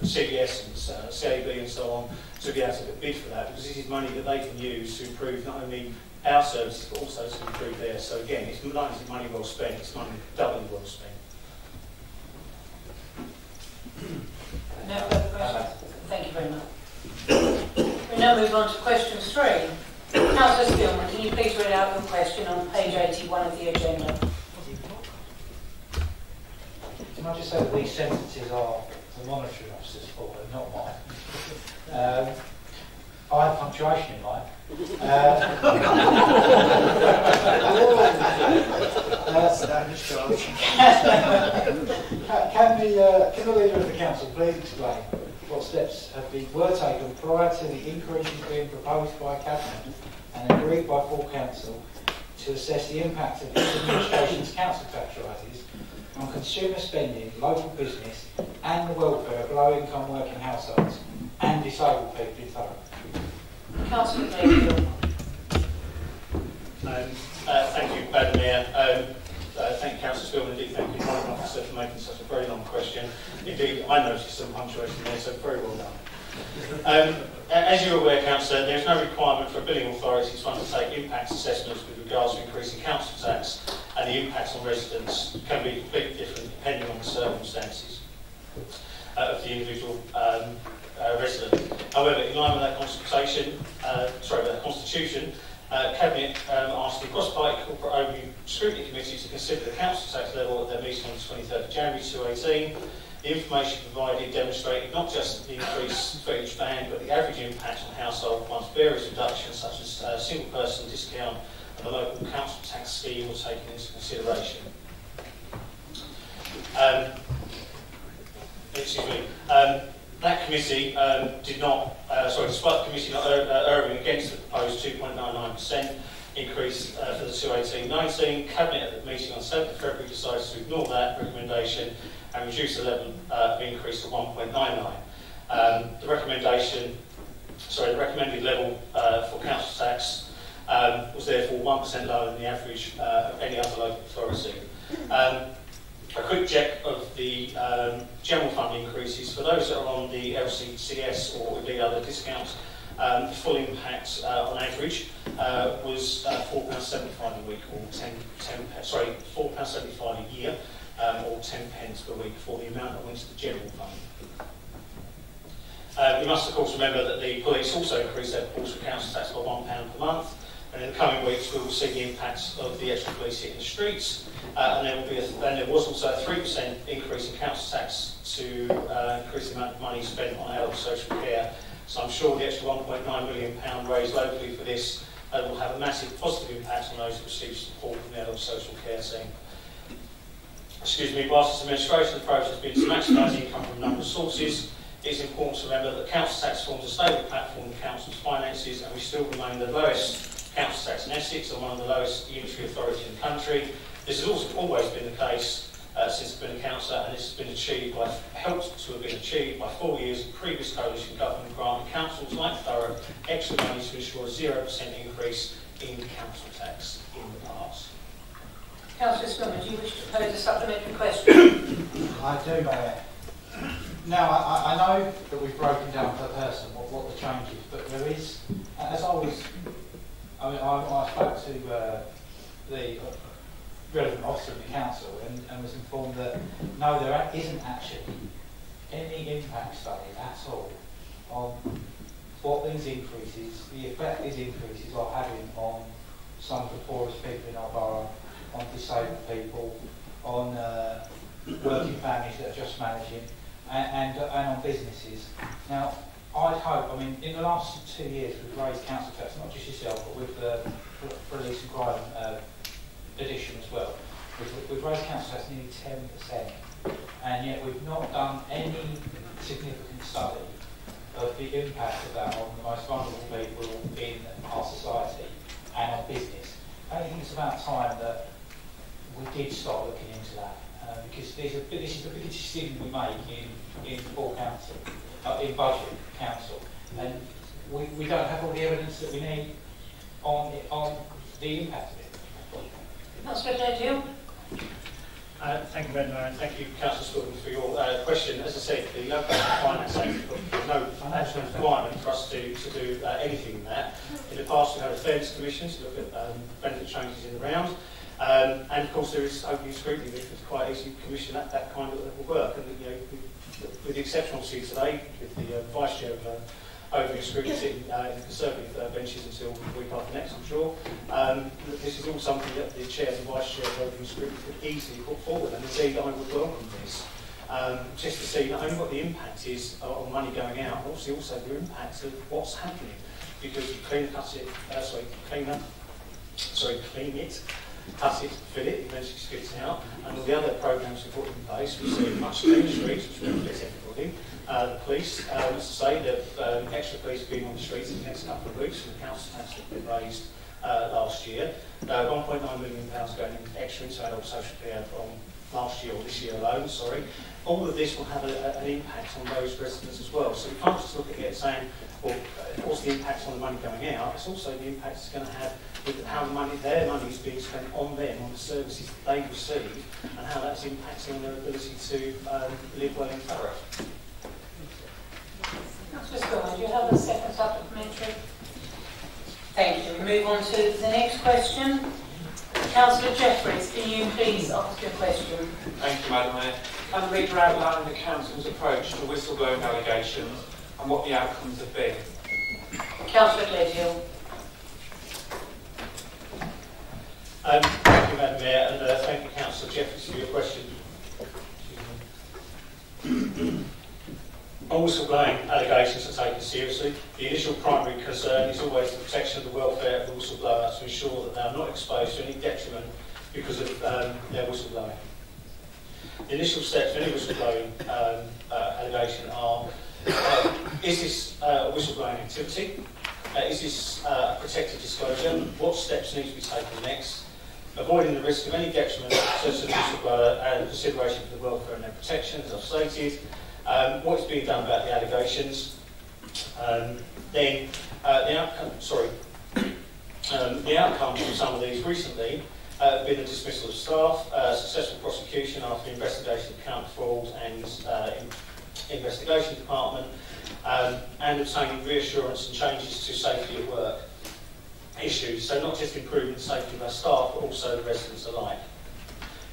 CBS and CAB and so on to be able to bid for that, because this is money that they can use to improve not only our services but also to improve theirs. So again, it's not only money well spent, it's money doubly well spent. No further questions? Thank you very much. We now move on to question 3. Councillor Spillman, can you please read out your question on page 81 of the agenda? Can I just say that these sentences are the monitoring officer's fault and not mine? I have punctuation in mine. Can the leader of the council please explain what steps were taken prior to the increases being proposed by Cabinet and agreed by full council to assess the impact of this administration's council tax rises on consumer spending, local business and the welfare of low-income working households and disabled people in Thurrock? Councillor Mayfield. Thank you, Madam Mayor. Thank you, Councillor Spillman. Indeed, thank you, Foreign Officer, for making such a very long question. Indeed, I noticed some punctuation there, so very well done. As you're aware, Councillor, there is no requirement for a billing authority to undertake impact assessments with regards to increasing council tax, and the impacts on residents can be completely different depending on the circumstances of the individual resident. However, in line with that constitution, Cabinet asked the Cross-Party Corporate Overview Scrutiny Committee to consider the council tax level at their meeting on the 23rd of January 2018. The information provided demonstrated not just the increase for each band, but the average impact on household once various reductions such as single person discount and the local council tax scheme were taken into consideration. That committee did not, despite the committee not erring against the proposed 2.99% increase for the 2018-19, Cabinet at the meeting on 7th of February decided to ignore that recommendation and reduce the level of increase to 1.99. The recommended level for council tax was therefore 1% lower than the average of any other local authority. A quick check of the general fund increases for those that are on the LCCS or indeed other discounts. The full impact on average was £4.75 a week, or £4.75 a year, or 10 pence per week for the amount that went to the general fund. We must of course remember that the police also increased their proportional council tax by £1 per month. And in the coming weeks, we will see the impacts of the extra police hitting the streets. And there was also a 3% increase in council tax to increase the amount of money spent on elder social care. So I'm sure the extra £1.9 million raised locally for this will have a massive positive impact on those who receive support from the elder social care team. Excuse me, whilst this administration approach has been to maximise income from a number of sources, it is important to remember that council tax forms a stable platform in the council's finances, and we still remain the lowest council tax in Essex and one of the lowest unitary authorities in the country. This has also always been the case since I've been a councillor, and this has been achieved helped to have been achieved by 4 years of previous coalition government granting councils like Thurrock extra money to ensure a 0% increase in council tax in the past. Councillor Spillman, do you wish to pose a supplementary question? I do, Mayor. Now, I know that we've broken down per person what the change is, but there is, as I spoke to the relevant officer in the council and was informed that no, there isn't actually any impact study at all on what these increases, the effect these increases are having on some of the poorest people in our borough, on disabled people, on working families that are just managing, and on businesses. Now, I'd hope, I mean, in the last 2 years we've raised council tax, not just yourself, but with the police and crime addition as well. We've raised council tax nearly 10%, and yet we've not done any significant study of the impact of that on the most vulnerable people in our society and on business. I think it's about time that we did start looking into that, because this is the biggest decision we make in full council, in budget council, and we don't have all the evidence that we need on the impact of it. Councillor Gledhill. Thank you, Madam Mayor, and thank you, Councillor Spillman, for your question. As I said, the Local Finance Act, there's no financial requirement for us to do anything in that. In the past, we've had a Fairness Commission to look at benefit changes in the round. And of course, there is open scrutiny, which is quite easy to commission that kind of work. And with the exception, obviously, today, with the Vice Chair of open scrutiny sitting in the Conservative benches until the week after next, I'm sure. This is all something that the Chairs and Vice Chairs of open scrutiny could easily put forward, and indeed I would welcome this. Just to see not only what the impact is on money going out, but also the impact of what's happening. Because you clean it, cut it, fill it, eventually spits out, and all the other programmes we've put in place, we see much cleaner streets, which benefits everybody. The police, as I say, the extra police being on the streets in the next couple of weeks, and the council tax that been raised last year. £1.9 million going in extra into adult social care from last year, or this year alone, sorry. All of this will have an impact on those residents as well. So we can't just look at it saying, well, what's the impact on the money going out? It's also the impact it's going to have with how their money is being spent on them, on the services that they receive, and how that's impacting on their ability to live well in Thurrock. Councillor Spillman, do you have a second supplementary? Thank you. We move on to the next question. Councillor Jeffries, can you please ask your question? Thank you, Madam Mayor. Can the Leader outline the Council's approach to whistleblowing allegations and what the outcomes have been? Councillor Gledhill. Thank you, Madam Mayor, and thank you, Councillor Jeffries, for your question. On whistleblowing allegations are taken seriously. The initial primary concern is always the protection of the welfare of the whistleblower to ensure that they are not exposed to any detriment because of their whistleblowing. The initial steps for any whistleblowing allegation are, is this a whistleblowing activity? Is this a protected disclosure? What steps need to be taken next? Avoiding the risk of any detriment to the whistleblower and consideration for the welfare and their protection, as I've stated. What is being done about the allegations? Then the outcome. The outcome from some of these recently have been the dismissal of staff, successful prosecution after investigation of counter fraud and investigation department, and obtaining reassurance and changes to safety at work issues. So not just improving the safety of our staff, but also the residents alike.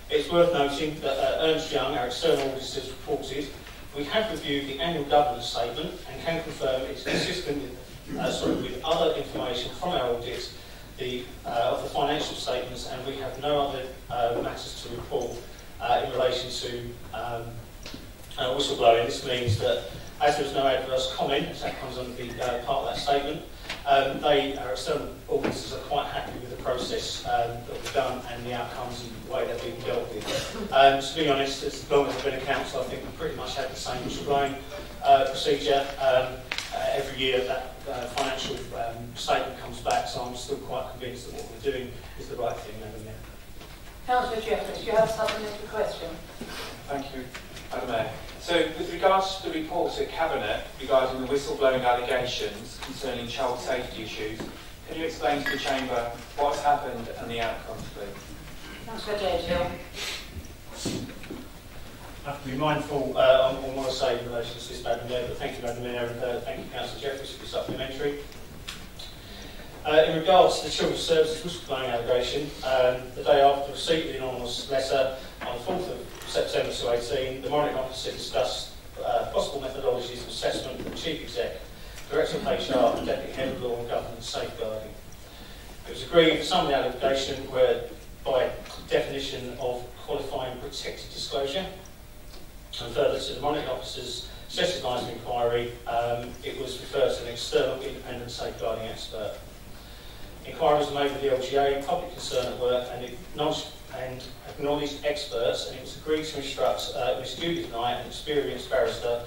It's worth noting that Ernst Young, our external auditors, reported, we have reviewed the annual governance statement and can confirm it's consistent with other information from our audits of the financial statements, and we have no other matters to report in relation to whistleblowing. This means that as there was no adverse comment, as that comes under the part of that statement, our external auditors are quite happy with the process that we've done and the outcomes and the way they're being dealt with. To be honest, as long as I've been a council, I think we've pretty much had the same whistleblowing procedure. Every year that financial statement comes back, so I'm still quite convinced that what we're doing is the right thing. Councillor Jeffries, do you have a supplementary question? Thank you, Madam Mayor. So, with regards to the report to Cabinet regarding the whistleblowing allegations concerning child safety issues, can you explain to the Chamber what's happened and the outcomes, please? Councillor Daredale. I have to be mindful on what I say in relation to this, Madam Mayor, but thank you, Madam Mayor, and thank you, Councillor Jeffries, for the supplementary. In regards to the Children's Services whistleblowing allegation, the day after receipt of the anonymous letter, on the 4th of September 2018, the Monitoring Officer discussed possible methodologies of assessment with the Chief Exec, Director of HR and Deputy Head of Law and Governance Safeguarding. It was agreed that some of the allegations were by definition of qualifying protected disclosure, and further to the Monitoring Officer's session advisory inquiry, it was referred to an external independent safeguarding expert. Inquiries were made with the LGA, public concern at work, and acknowledged experts, and it was agreed to instruct Ms Judith Knight, an experienced barrister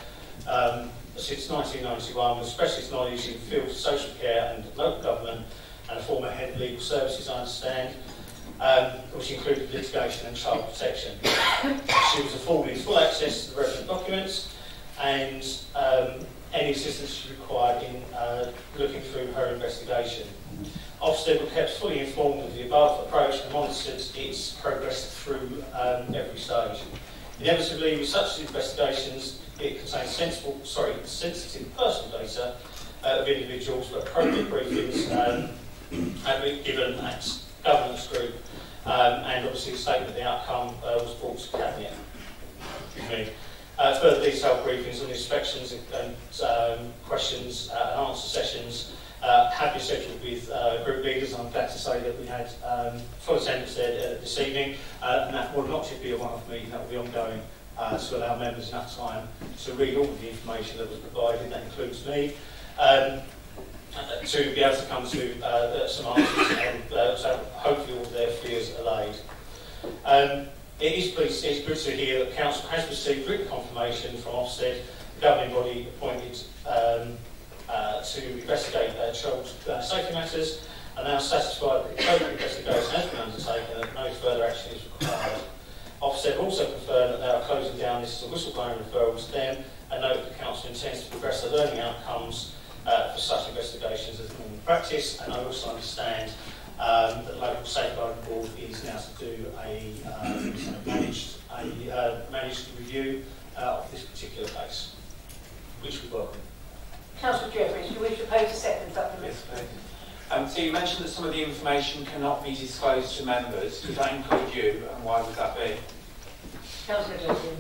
since 1991, with specialist knowledge in the field of social care and local government, and a former head of legal services, I understand, which included litigation and child protection. She was afforded full access to the relevant documents and any assistance she required in looking through her investigation. Ofsted were kept fully informed of the above approach and monitored its progress through every stage. Inevitably, with such investigations, it contains sensitive personal data of individuals, but appropriate briefings have been given at governance group, and obviously the statement of the outcome was brought to Cabinet. Further detailed briefings on inspections and questions and answer sessions have been scheduled with group leaders. I'm glad to say that we had full attendance there this evening, and that will not just be a one-off meeting, that will be ongoing to allow members enough time to read all of the information that was provided. That includes me, to be able to come to some answers, and so hopefully all of their fears allayed. It's good to hear that the Council has received written confirmation from Ofsted, the governing body appointed to investigate child safety matters, and now satisfied that the appropriate investigation has been undertaken and that no further action is required. Ofsted also confirmed that they are closing down this as a whistleblowing referral to them, and note that the Council intends to progress the learning outcomes for such investigations as normal practice, and I also understand that the local safeguarding board is now to do a managed review of this particular case, which we welcome. Councillor Jeffries, do you wish to pose a second supplement? Yes, please. So you mentioned that some of the information cannot be disclosed to members. Does that include you, and why would that be? Councillor Jeffries.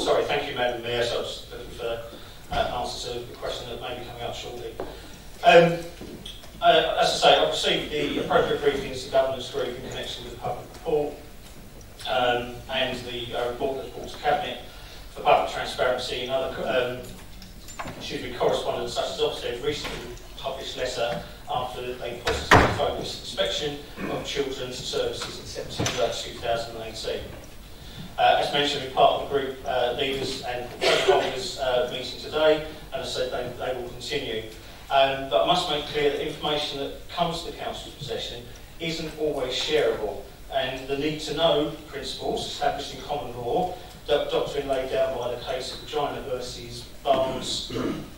Sorry, thank you, Madam Mayor. So I was looking for an answer to the question that may be coming up shortly. As I say, I've received the appropriate briefings to governance group in connection with the public report and the report that's brought to Cabinet for public transparency and other correspondence such as Ofsted recently published letter after a positively focused inspection of children's services in September 2018. As mentioned, we're part of the group leaders and holders meeting today, and as I said, they will continue. But I must make clear that information that comes to the Council's possession isn't always shareable, and the need to know principles established in common law, the doctrine laid down by the case of Regina versus Barnes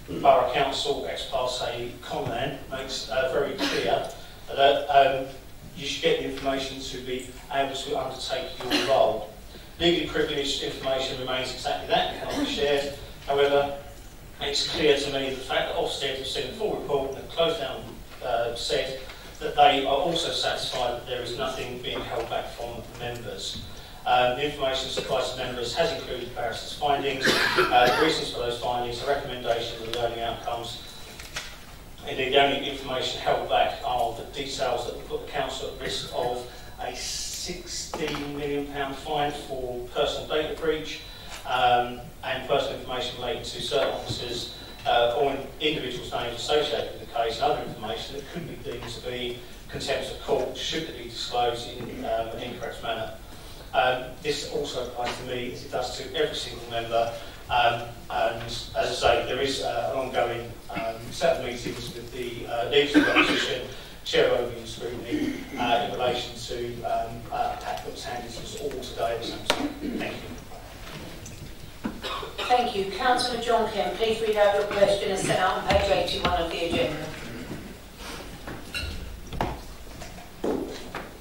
Borough Council ex parte Conlan makes very clear that you should get the information to be able to undertake your role. Legally privileged information remains exactly that, it cannot be shared. However, it's clear to me the fact that Ofsted have seen the full report and the close down said that they are also satisfied that there is nothing being held back from members. The information supplied to members has included the barrister's findings, the reasons for those findings, the recommendations and the learning outcomes. Indeed, the only information held back are the details that would put the council at risk of a £16 million fine for personal data breach and personal information relating to certain officers or individuals' names associated with the case, and other information that could be deemed to be contempt of court should it be disclosed in an incorrect manner. This also applies to me, as it does to every single member. And as I say, there is an ongoing set of meetings with the leaders of the opposition, chair of overview and scrutiny, in relation to pack that was handed to us all today at the same time. Thank you. Thank you. Councillor John Kemp, please read out your question as set out on page 81 of the agenda.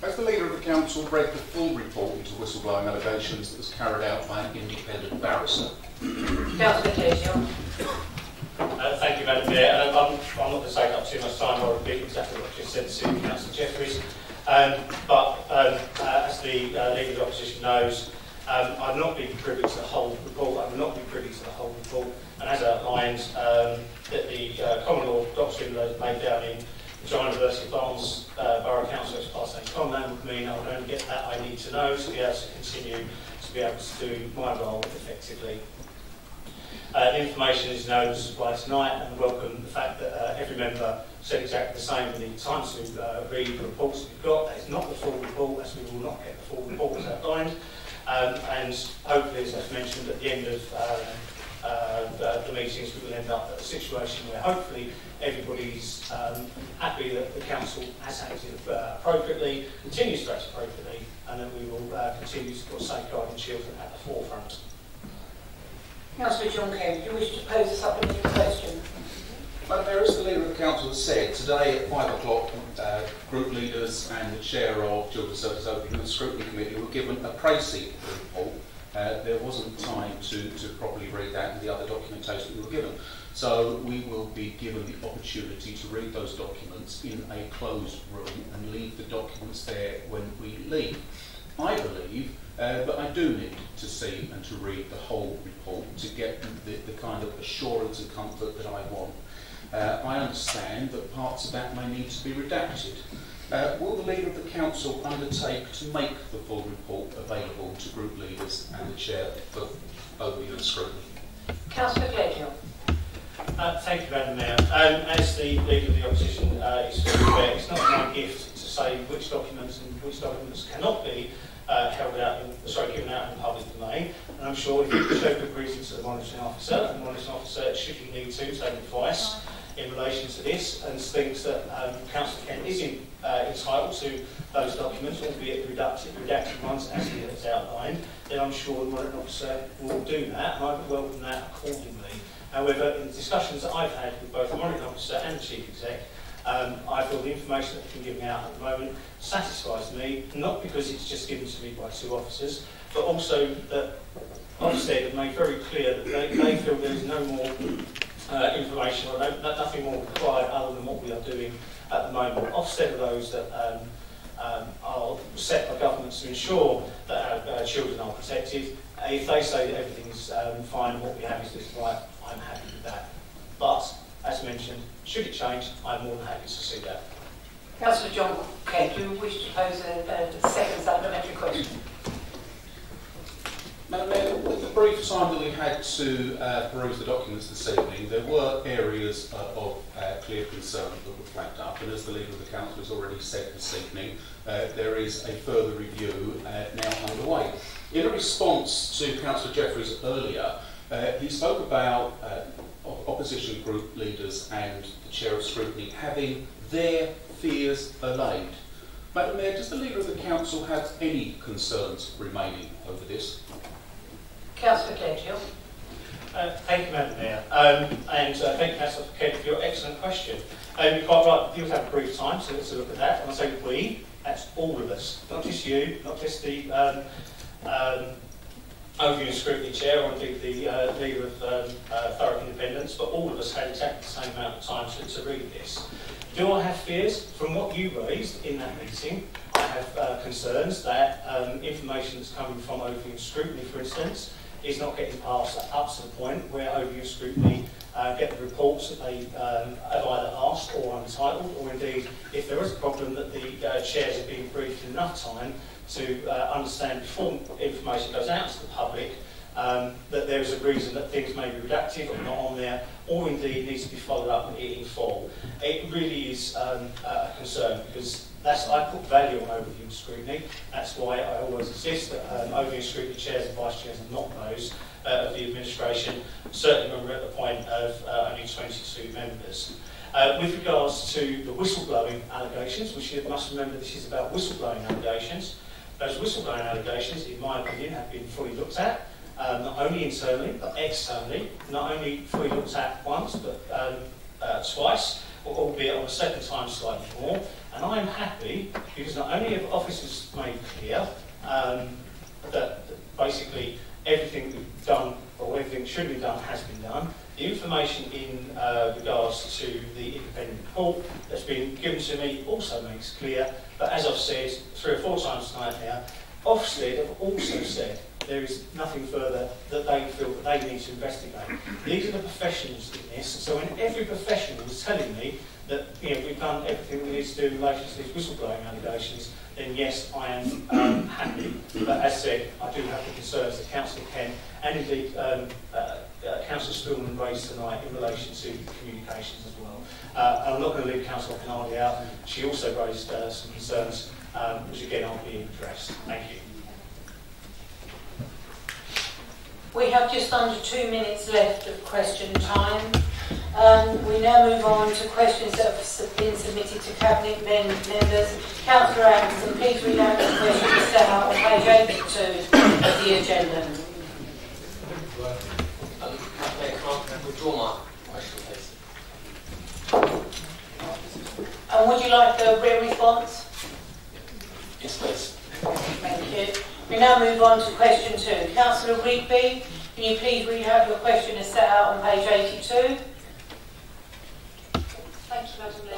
Has the Leader of the Council read the full report into whistleblowing allegations that was carried out by an independent barrister? Councillor Clearfield. Thank you, Madam Mayor. I'm not going to take up too much time. I'll repeat exactly what I just said to Councillor Jeffries. As the Leader of the Opposition knows, I've not been privy to the whole report. I will not be privy to the whole report. And as outlined, that the common law doctrine laid down in John University Barnes Borough Council as part of Commonland would mean I would only get that I need to know to be able to continue to be able to do my role effectively. The information is known as supplied tonight, and welcome the fact that every member said exactly the same. We need time to read the reports that we've got. That is not the full report, as we will not get the full report as outlined. And hopefully, as I've mentioned, at the end of the meetings, we will end up at a situation where hopefully everybody's happy that the council has acted appropriately, continues to act appropriately, and that we will continue to put safeguarding children at the forefront. Councillor John Kemp, do you wish to pose a supplementary question? Madam Mayor, as the Leader of the Council has said, today at 5 o'clock, group leaders and the chair of Children's Services Overview and Scrutiny Committee were given a précis report. There wasn't time to properly read that and the other documentation we were given. So we will be given the opportunity to read those documents in a closed room and leave the documents there when we leave. I believe, but I do need to see and to read the whole report to get the kind of assurance and comfort that I want. I understand that parts of that may need to be redacted. Will the Leader of the Council undertake to make the full report available to group leaders and the chair of overview and scrutiny? Councillor Clearfield. Thank you, Madam Mayor. As the Leader of the Opposition is fully aware, it's not my gift to say which documents and which documents cannot be given out in the public domain. And I'm sure if you show good reason to the monitoring officer, and the monitoring officer, should he need to, take advice in relation to this and thinks that Councillor Kent is entitled to those documents, albeit the redacted ones as he has outlined, then I'm sure the monitoring officer will do that, and I would welcome that accordingly. However, in the discussions that I've had with both the monitoring officer and the chief exec, I feel the information that's been given out at the moment satisfies me, not because it's just given to me by two officers, but also that Ofsted have made very clear that they feel there is no more information or nothing more required other than what we are doing at the moment. Ofsted are those that are set by governments to ensure that our children are protected. If they say that everything is fine and what we have is this right, I'm happy with that. But, as mentioned, should it change, I'm more than happy to see that. Councillor John Kemp, do you wish to pose a second supplementary question? Madam Mayor, with the brief time that we had to peruse the documents this evening, there were areas of clear concern that were flagged up, and as the Leader of the Council has already said this evening, there is a further review now underway. In a response to Councillor Jeffries earlier, he spoke about opposition group leaders and the Chair of Scrutiny having their fears allayed. Madam Mayor, does the Leader of the Council have any concerns remaining over this? Councillor Clearfield. Thank you, Madam Mayor. And thank you, Councillor Kent, for your excellent question. You're quite right, people have a brief time to look at that. And I say we, that's all of us, not just you, not just the Overview and Scrutiny Chair or indeed the Leader of Thurrock Independence, but all of us had exactly the same amount of time to read this. Do I have fears? From what you raised in that meeting, I have concerns that information that's coming from overview scrutiny, for instance, is not getting passed up to the point where overview scrutiny get the reports that they have either asked or untitled, or indeed, if there is a problem, that the chairs are being briefed in enough time to understand before information goes out to the public that there is a reason that things may be redacted or not on there, or indeed needs to be followed up in full. It really is a concern, because I put value on overview scrutiny. That's why I always insist that overview scrutiny chairs and vice chairs are not those of the administration, certainly when we're at the point of only 22 members. With regards to the whistleblowing allegations, which you must remember this is about whistleblowing allegations, those whistleblowing allegations, in my opinion, have been fully looked at, not only internally, but externally, not only fully looked at once, but twice, albeit on the second time slightly more. And I am happy, because not only have officers made clear that basically everything we've done, or everything should be done, has been done. The information in regards to the independent report that's been given to me also makes clear, but as I've said 3 or 4 times tonight now, Ofsted have also said there is nothing further that they feel that they need to investigate. These are the professionals in this, so when every professional is telling me that we've done everything we need to do in relation to these whistleblowing allegations, then yes, I am happy. But as said, I do have the concerns that Councillor Kent and indeed Councillor Spillman raised tonight in relation to communications as well. I'm not going to leave Councillor Canardi out. She also raised some concerns, which again are being addressed. Thank you. We have just under 2 minutes left of question time. We now move on to questions that have been submitted to Cabinet members. Councillor Anderson, please read out the questions set out on page 82 of the agenda. Can I withdraw my question, please? And would you like the written response? Yes, please. Thank you. We now move on to question 2. Councillor Rigby, can you please read out your question as set out on page 82? Thank you, Madam Mayor.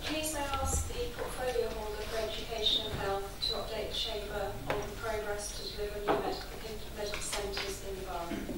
Please may I ask the portfolio holder for education and health to update the Chamber on progress to deliver new medical centres in the borough.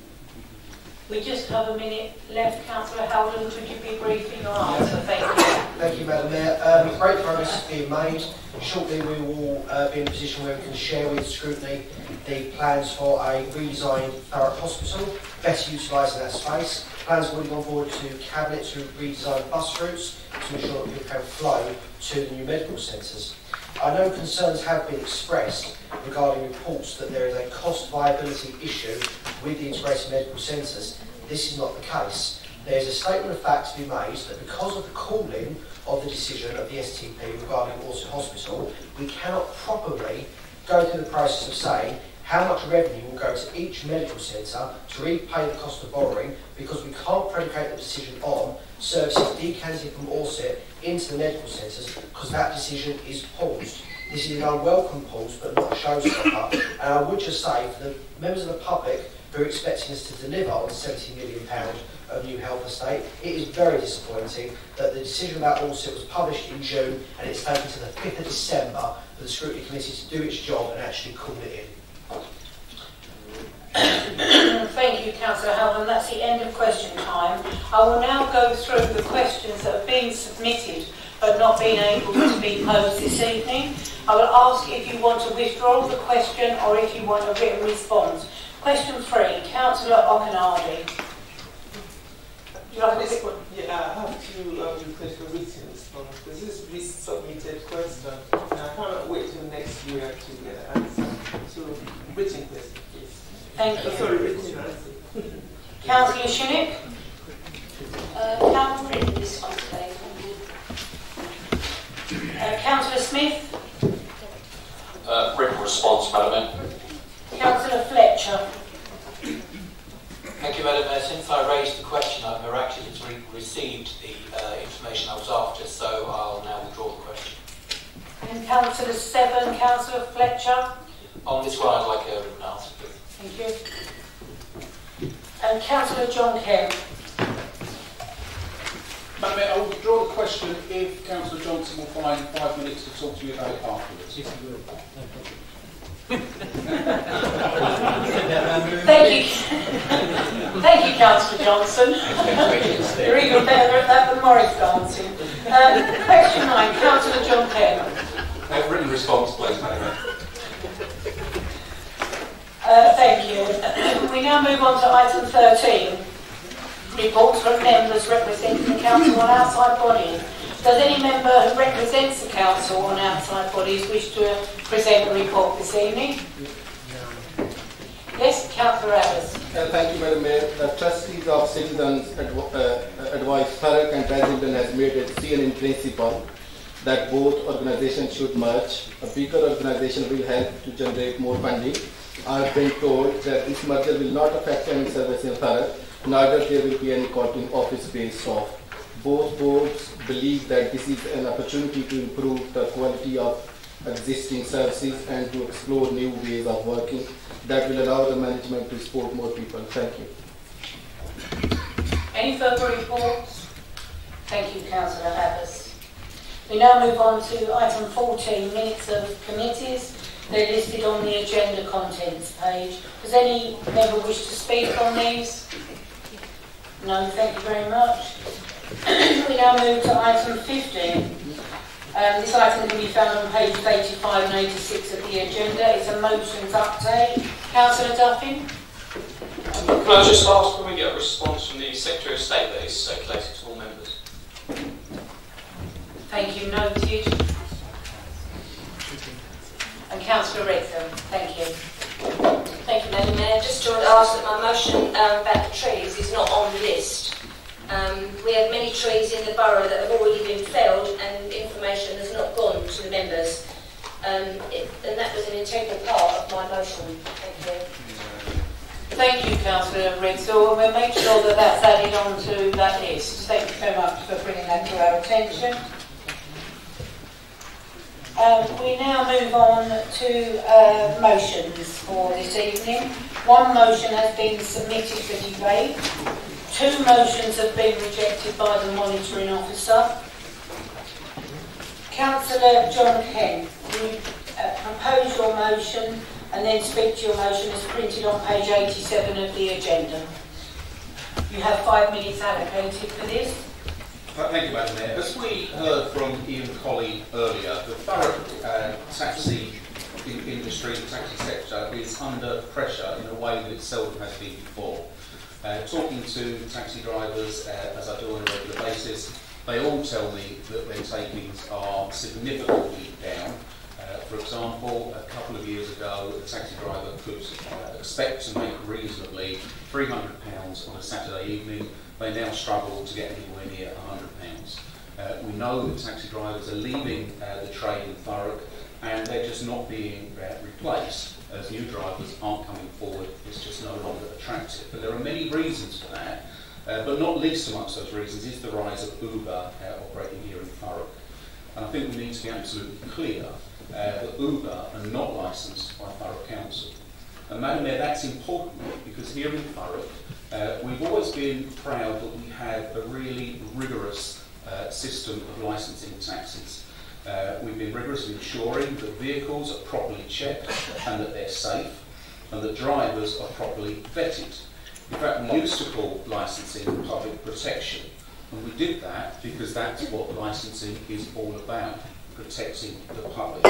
We just have a minute left. Councillor Howland, would you be brief in your answer? Thank you. Thank you, Madam Mayor. Great progress is being made. Shortly we will be in a position where we can share with scrutiny the plans for a redesigned Thurrock Hospital, better utilising that space. Plans have already gone forward to Cabinet to redesign bus routes to ensure that people can flow to the new medical centres. I know concerns have been expressed regarding reports that there is a cost viability issue with the integrated medical centres. This is not the case. There is a statement of fact to be made that because of the calling of the decision of the STP regarding Orsett Hospital, we cannot properly go through the process of saying how much revenue will go to each medical centre to repay the cost of borrowing, because we can't predicate the decision on services decanted from Orsett into the medical centres, because that decision is paused. This is an unwelcome pause, but not a showstopper. And I would just say, for the members of the public who are expecting us to deliver on £70 million of new health estate, it is very disappointing that the decision about Orsett was published in June and it's taken to the 5th of December for the Scrutiny Committee to do its job and actually call it in. Thank you, Councillor Howland. That's the end of question time. I will now go through the questions that have been submitted but not been able to be posed this evening. I will ask if you want to withdraw the question or if you want a written response. Question 3, Councillor Okanardi. Yeah, I have to request a written response because this is a submitted question and I cannot wait till next year to get an answer. So, written question, please. Thank you. Sorry, written answer. Councillor Shinnick. Haven't written this one today. Councillor Smith. Written response, Madam Mayor. Councillor Fletcher. Thank you, Madam Mayor. Since I raised the question, I've miraculously received the information I was after, so I'll now withdraw the question. And Councillor 7, Councillor Fletcher. On this one, I'd like a written answer, please. Thank you. And Councillor John Kemp. Madam Mayor, I will withdraw the question if Councillor Johnson will find 5 minutes to talk to you about it afterwards. Yes, he will. Thank you. Thank you, Councillor Johnson. You're even better at that than Morris dancing. Question 9, Councillor John Kerr. Written response, please, Madam Mayor. Thank you. We now move on to item 13. Reports from members representing the council on outside bodies. Does any member who represents the council on outside bodies wish to present a report this evening? Yes, Councillor Abbas. Thank you, Madam Mayor. The trustees of Citizens Advice Thurrock and Basildon has made a decision in principle that both organisations should merge. A bigger organisation will help to generate more funding. I have been told that this merger will not affect any service in Thurrock, neither there will be any call to office-based staff. Both boards believe that this is an opportunity to improve the quality of existing services and to explore new ways of working that will allow the management to support more people. Thank you. Any further reports? Thank you, Councillor Abbas. We now move on to item 14, minutes of committees. They're listed on the agenda contents page. Does any member wish to speak on these? No, thank you very much. We now move to item 15. This item can be found on pages 85 and 86 of the agenda. It's a motions update. Councillor Duffin? Can I just ask when we get a response from the Secretary of State that is circulated to all members? Thank you, noted. And Councillor Wrexham, thank you. Thank you, Madam Mayor. Just to ask that my motion about the trees is not on the list. We have many trees in the borough that have already been felled and information has not gone to the members. And that was an integral part of my motion. Thank you. Thank you, Councillor Wrexham. We'll make sure that that's added onto that list. Thank you so much for bringing that to our attention. We now move on to motions for this evening. One motion has been submitted for debate. 2 motions have been rejected by the monitoring officer. Councillor John Kent, you propose your motion and then speak to your motion as printed on page 87 of the agenda. You have 5 minutes allocated for this. Thank you, Madam Mayor. As we heard from Ian Colley earlier, the Thurrock taxi industry, the taxi sector, is under pressure in a way that it seldom has been before. Talking to taxi drivers, as I do on a regular basis, they all tell me that their takings are significantly down. For example, a couple of years ago, a taxi driver could expect to make reasonably £300 on a Saturday evening. They now struggle to get anywhere near £100. We know that taxi drivers are leaving the trade in Thurrock and they're just not being replaced as new drivers aren't coming forward. It's just no longer attractive. And there are many reasons for that, but not least amongst those reasons is the rise of Uber operating here in Thurrock. And I think we need to be absolutely clear that Uber are not licensed by Thurrock Council. And Madam Mayor, that's important because here in Thurrock, we've always been proud that we have a really rigorous system of licensing taxis. We've been rigorous in ensuring that vehicles are properly checked and that they're safe and that drivers are properly vetted. In fact, we used to call licensing public protection, and we did that because that's what licensing is all about, protecting the public.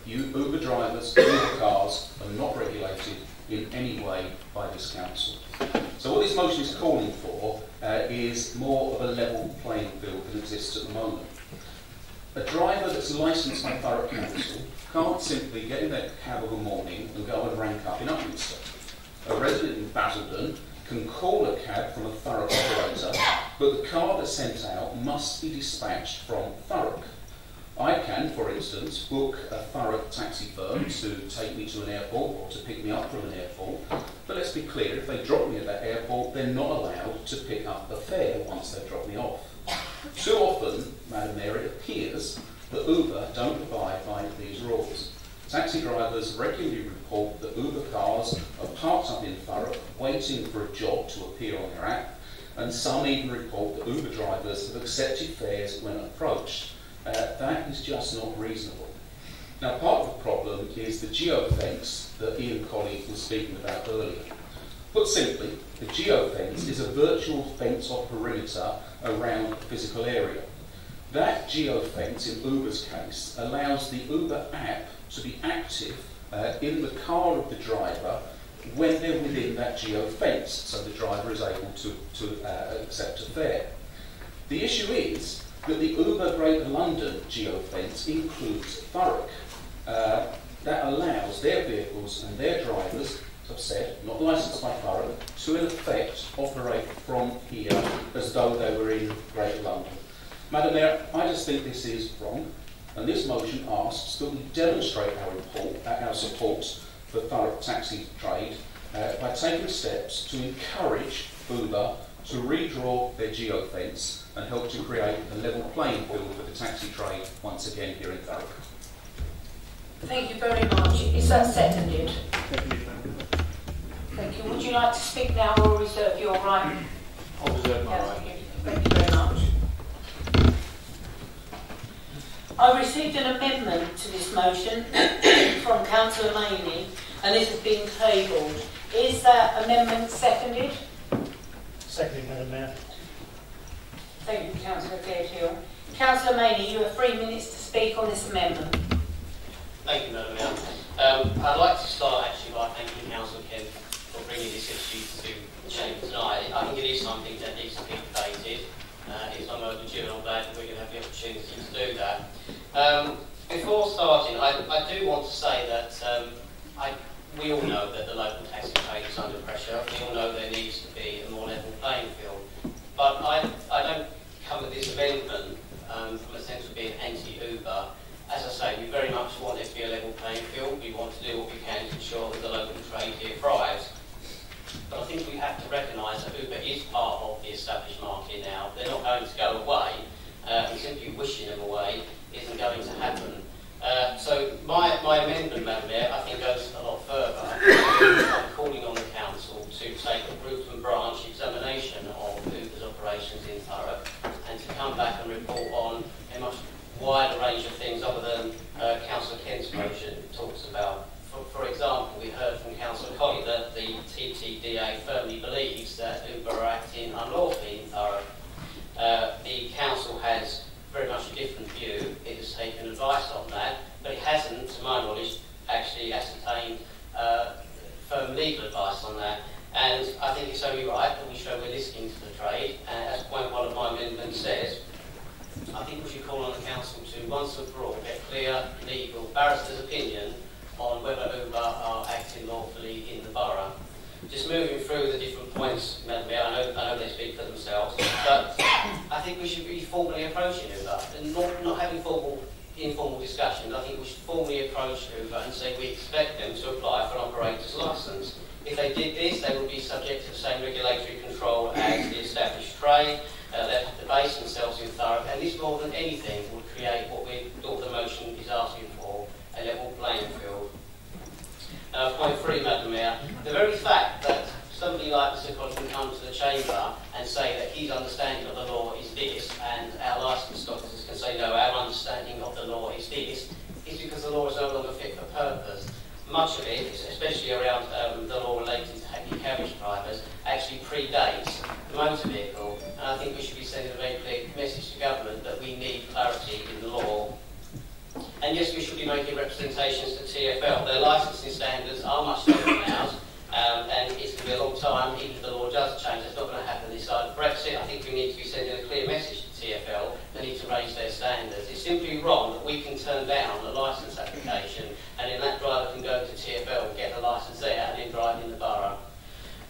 Uber drivers, Uber cars are not regulated in any way by this council. So what this motion is calling for is more of a level playing field than exists at the moment. A driver that's licensed by Thurrock Council can't simply get in their cab of a morning and go and rank up in Upminster. A resident in Basildon can call a cab from a Thurrock operator, but the car that's sent out must be dispatched from Thurrock. I can, for instance, book a Thurrock taxi firm to take me to an airport or to pick me up from an airport, but let's be clear, if they drop me at that airport, they're not allowed to pick up the fare once they've dropped me off. Too often, Madam Mayor, it appears that Uber don't abide by these rules. Taxi drivers regularly report that Uber cars are parked up in Thurrock waiting for a job to appear on their app, and some even report that Uber drivers have accepted fares when approached. That is just not reasonable. Now, part of the problem is the geofence that Ian Colley was speaking about earlier. Put simply, the geofence is a virtual fence or perimeter around a physical area. That geofence, in Uber's case, allows the Uber app to be active in the car of the driver when they're within that geofence, so the driver is able to accept a fare. The issue is that the Uber Greater London geofence includes Thurrock. That allows their vehicles and their drivers, as I've said, not licensed by Thurrock, to in effect operate from here as though they were in Greater London. Madam Mayor, I just think this is wrong, and this motion asks that we demonstrate our support for Thurrock taxi trade by taking steps to encourage Uber to redraw their geofence and help to create a level playing field for the taxi trade once again here in Thurrock. Thank you very much. Is that seconded? Thank you. Would you like to speak now or reserve your right? I'll reserve my right. Thank you very much. I received an amendment to this motion from Councillor Maney, and this has been tabled. Is that amendment seconded? Seconded, Madam Mayor. Thank you, Councillor Fairfield. Councillor Maney, you have 3 minutes to speak on this amendment. Thank you, Madam Mayor. I'd like to start actually by thanking Councillor Kent for bringing this issue to chamber tonight. I think it is something that needs to be debated. It's on overdue, and I'm glad that we're going to have the opportunity to do that. Before starting, I do want to say that we all know that the local taxi trade is under pressure. We all know there needs to be a more level playing field. But I don't come at this amendment from a sense of being anti-Uber. As I say, we very much want it to be a level playing field. We want to do what we can to ensure that the local trade here thrives. But I think we have to recognise that Uber is part of the established market now. They're not going to go away, and simply wishing them away isn't going to happen. So my amendment, Madam Mayor, I think goes a lot further. I'm calling on the Council to take a root and branch examination of Uber's operations in Thurrock and to come back and report on a much wider range of things other than Councillor Kent's motion talks about. For example, we heard from Councillor Colley that the TTDA firmly believes that Uber are acting unlawfully in Thurrock. The Council has very much a different view. It has taken advice on that, but it hasn't, to my knowledge, actually ascertained firm legal advice on that. And I think it's only right that we show we're listening to the trade. And as point one of my amendments says, I think we should call on the Council to once and for all get clear legal barrister's opinion on whether Uber are acting lawfully in the borough. Just moving through the different points, Madam Mayor, I know they speak for themselves, but I think we should be formally approaching Uber and not having informal discussions. I think we should formally approach Uber and say we expect them to apply for an operator's licence. If they did this, they would be subject to the same regulatory control as the established trade. They'd have to base themselves in Thurrock, and this more than anything would create what the motion is asking for, a level playing field. Point 3, Madam Mayor, the very fact that somebody like Mr. Collins can come to the chamber and say that his understanding of the law is this, and our licensed officers can say, no, our understanding of the law is this, is because the law is no longer fit for purpose. Much of it, especially around the law relating to hackney carriage drivers, actually predates the motor vehicle, and I think we should be sending a very clear message to government that we need clarity in the law. And yes, we should be making representations to TfL. Their licensing standards are much lower than ours, and it's going to be a long time, even if the law does change. It's not going to happen this side of Brexit. I think we need to be sending a clear message to TfL. They need to raise their standards. It's simply wrong that we can turn down a licence application, and then that driver can go to TfL and get the licence there and then drive in the borough.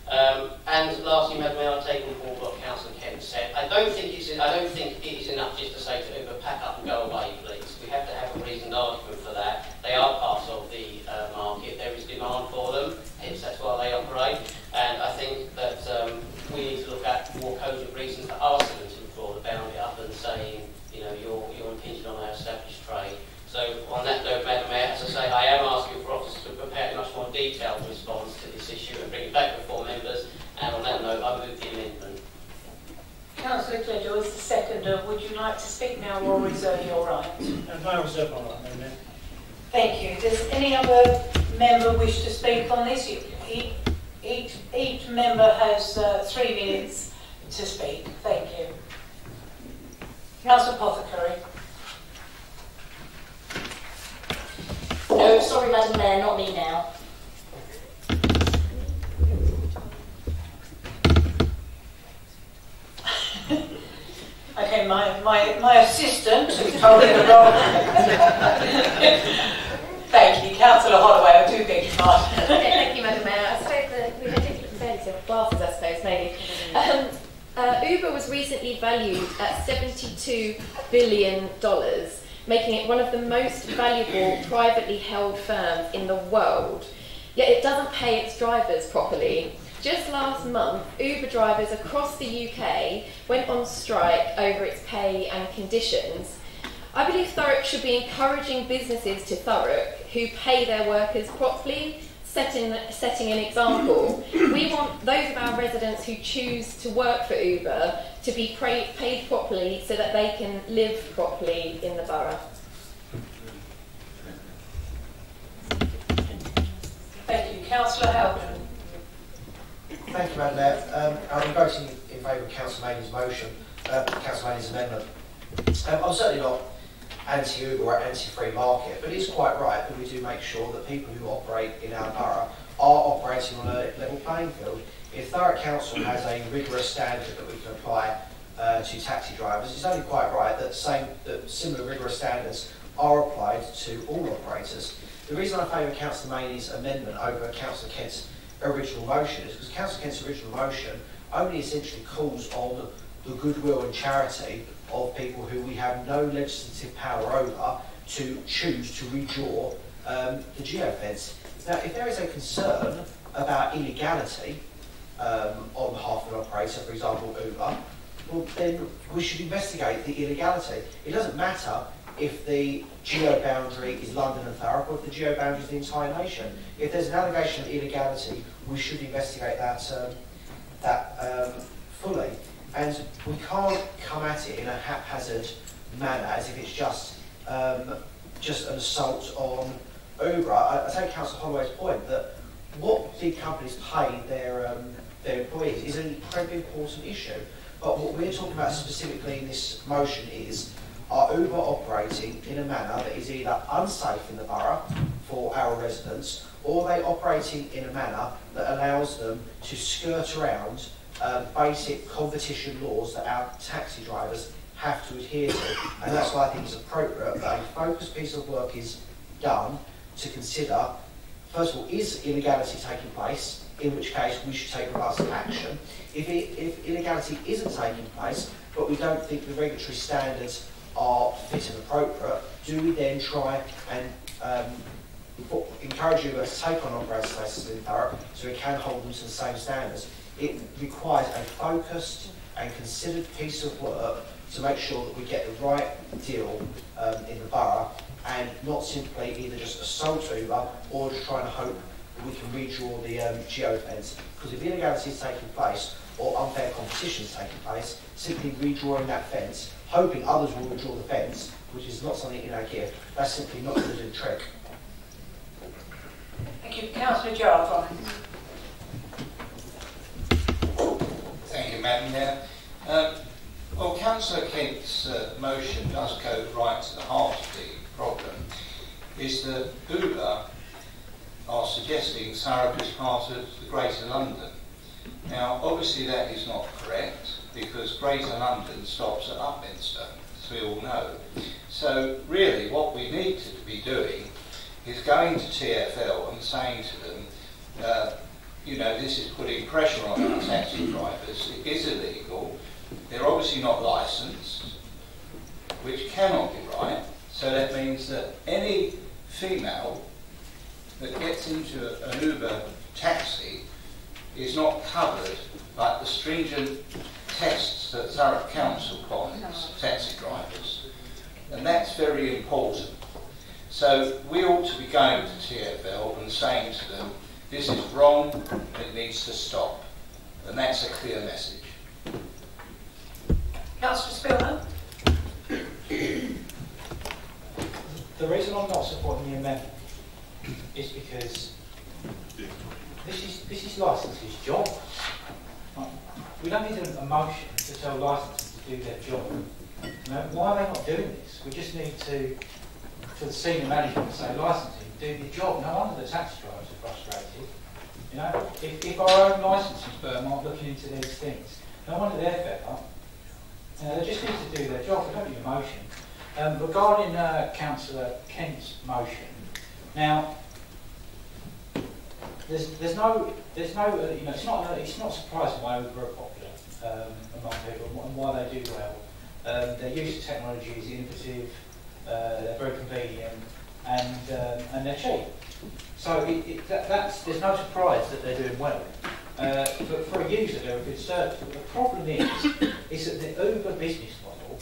And lastly, Madam Mayor, I'll take on board what Councillor Kent said. I don't think it is enough just to say to Uber, pack up and go away, please. We have to have a reasoned argument for that. They are part of the market. There is demand for them, hence that's why they operate. And I think that we need to look at more cogent reasons for asking them to draw the boundary up and saying, you know, you're impinging on our established trade. So on that note, Madam Mayor, as I say, I am asking for officers to prepare a much more detailed response to this issue and bring it back before members. And on that note, I move the amendment. Councillor Cledger is the seconder. Would you like to speak now or reserve your right? No, reserve my right, Madam Mayor. Thank you. Does any other member wish to speak on this? Each member has 3 minutes to speak. Thank you. Councillor Apothecary. No, sorry, Madam Mayor, not me now. Okay, my assistant has told me the wrong. Thank you, Councillor Holloway. I do beg your pardon. Okay, thank you, Madam Mayor. I suppose that we had different fairly similar glasses, I suppose, maybe. Uber was recently valued at $72 billion, making it one of the most valuable privately held firms in the world. Yet it doesn't pay its drivers properly. Just last month, Uber drivers across the UK went on strike over its pay and conditions. I believe Thurrock should be encouraging businesses to Thurrock who pay their workers properly, setting an example. We want those of our residents who choose to work for Uber to be paid properly so that they can live properly in the borough. Thank you. Councillor Howden. Thank you, Madam Mayor. I'll be voting in favour of Councillor Maney's motion, Councillor Maney's amendment. I'm certainly not anti-Uber or anti-free market, but it's quite right that we do make sure that people who operate in our borough are operating on a level playing field. If Thurrock Council has a rigorous standard that we can apply to taxi drivers, it's only quite right that similar rigorous standards are applied to all operators. The reason I favour Councillor Maney's amendment over Councillor Kent's original motion is because Councillor Kent's original motion only essentially calls on the goodwill and charity of people who we have no legislative power over to choose to redraw the geofence. Now, if there is a concern about illegality on behalf of an operator, for example Uber, well then we should investigate the illegality. It doesn't matter if the geo-boundary is London and Thurrock, or if the geo-boundary is the entire nation. If there's an allegation of illegality, we should investigate that fully. And we can't come at it in a haphazard manner as if it's just an assault on Uber. I take Councillor Holloway's point that what big companies pay their employees is an incredibly important issue. But what we're talking about specifically in this motion is, are Uber operating in a manner that is either unsafe in the borough for our residents, or are they operating in a manner that allows them to skirt around basic competition laws that our taxi drivers have to adhere to? And that's why I think it's appropriate that a focused piece of work is done to consider, first of all, is illegality taking place, in which case we should take robust action. If illegality isn't taking place, but we don't think the regulatory standards are fit and appropriate, do we then try and encourage you to take on operator status in Thurrock so we can hold them to the same standards? It requires a focused and considered piece of work to make sure that we get the right deal in the borough, and not simply either just assault Uber or just trying to hope that we can redraw the geofence. Because if illegality is taking place or unfair competition is taking place, simply redrawing that fence, hoping others will withdraw the fence, which is not something in our gift, that's simply not going to do the trick. Thank you. Councillor Jarrett. Thank you, Madam Mayor. Well, Councillor Kent's motion does go right to the heart of the problem, is that Uber are suggesting Thurrock is part of the Greater London. Now, obviously that is not correct, because Greater London stops at Upminster, as we all know. So really what we need to be doing is going to TfL and saying to them, you know, this is putting pressure on our taxi drivers, it is illegal, they're obviously not licensed, which cannot be right. So that means that any female that gets into an Uber taxi is not covered by the stringent tests that Thurrock Council put on its taxi drivers. And that's very important. So we ought to be going to TfL and saying to them, this is wrong, it needs to stop. And that's a clear message. Councillor Spillman. The reason I'm not supporting the amendment is because this is license's job. We don't need a motion to tell licensers to do their job. You know, why are they not doing this? We just need to, for the senior management, say licensing, do your job. No wonder the taxi drivers are frustrated. You know, if our own licensing firm aren't looking into these things, no wonder they're fed up. They just need to do their job. We don't need a motion. Regarding Councillor Kent's motion, now there's no you know, it's not surprising why Uber are popular among people and why they do well. Their use of technology is innovative, they're very convenient, and they're cheap. So there's no surprise that they're doing well. But for a user, they're a good service. But the problem is that the Uber business model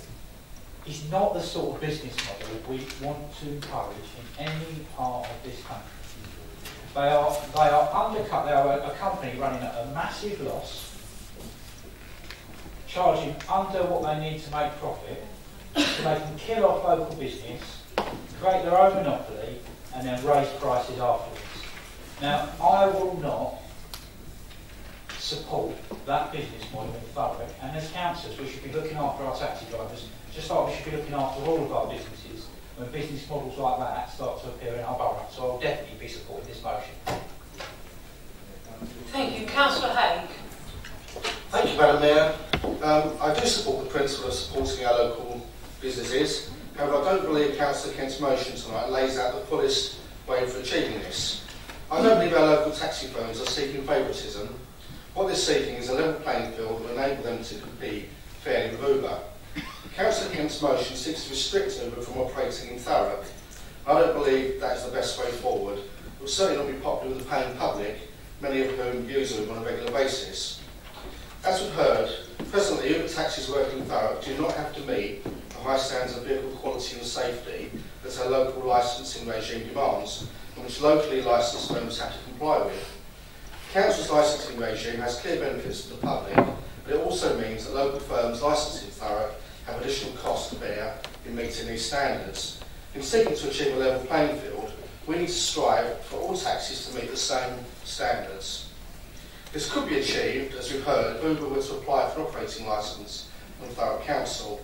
is not the sort of business model we want to encourage in any part of this country. They are undercut. They are a company running at a massive loss, charging under what they need to make profit, so they can kill off local business, create their own monopoly, and then raise prices afterwards. Now, I will not support that business model in Thurrock, and as councillors we should be looking after our taxi drivers, just like we should be looking after all of our businesses when business models like that start to appear in our borough. So I'll definitely be supporting this motion. Thank you. Councillor Haig. Thank you, Madam Mayor. I do support the principle of supporting our local businesses. However, I don't believe Councillor Kent's motion tonight lays out the fullest way for achieving this. I don't believe our local taxi firms are seeking favouritism. What they're seeking is a level playing field that will enable them to compete fairly with Uber. Councillor Kent's motion seeks to restrict Uber from operating in Thurrock. I don't believe that is the best way forward. It will certainly not be popular with the paying public, many of whom use Uber on a regular basis. As we've heard, presently Uber taxis working in Thurrock do not have to meet the high standards of vehicle quality and safety that our local licensing regime demands, and which locally licensed firms have to comply with. Council's licensing regime has clear benefits to the public, but it also means that local firms licensed in Thurrock have additional costs to bear in meeting these standards. In seeking to achieve a level playing field, we need to strive for all taxis to meet the same standards. This could be achieved, as we've heard, if Uber were to apply for an operating licence from Thurrock Council.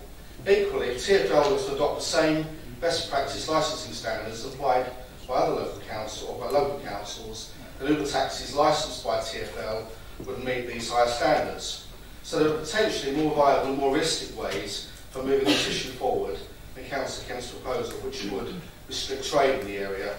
Equally, if TfL were to adopt the same best practice licensing standards applied by other local councils or by local councils, then Uber taxis licensed by TfL would meet these higher standards. So there are potentially more viable and more realistic ways for moving this issue forward than Councillor Kent's proposal, which would restrict trade in the area.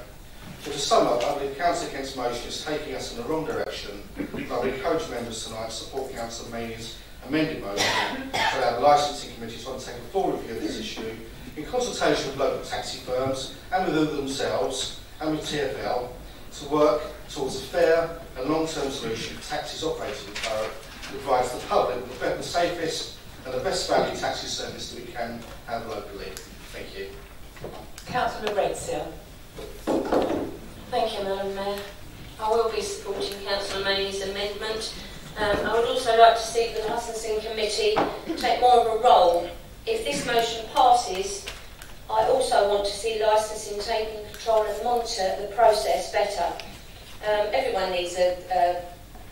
So to sum up, I believe Councillor Kent's motion is taking us in the wrong direction. I would encourage members tonight to support Councillor Maney's amended motion to allow the licensing committee to undertake a full review of this issue in consultation with local taxi firms and with Uber themselves and with TfL to work towards a fair and long-term solution for taxis operating in Thurrock that provides the public with the safest and the best value taxi service that we can have locally. Thank you. Councillor Redsill. Thank you, Madam Mayor. I will be supporting Councillor Maney's amendment. I would also like to see the licensing committee take more of a role. If this motion passes, I also want to see licensing taking control and monitor the process better. Everyone needs a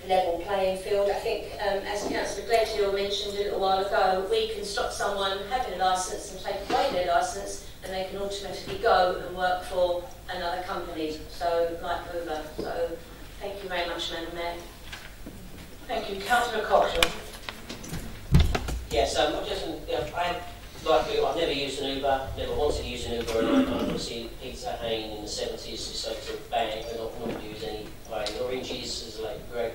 level playing field. I think, as Councillor Gledhill mentioned a little while ago, we can stop someone having a licence and take away their licence, and they can automatically go and work for another company, so like Uber. So thank you very much, Madam Mayor. Thank you. Councillor Cockshall. Yes, I've never used an Uber, never wanted to use an Uber, and I obviously Peter Hain in the 70s decided to ban it and not use any flying oranges as a Labour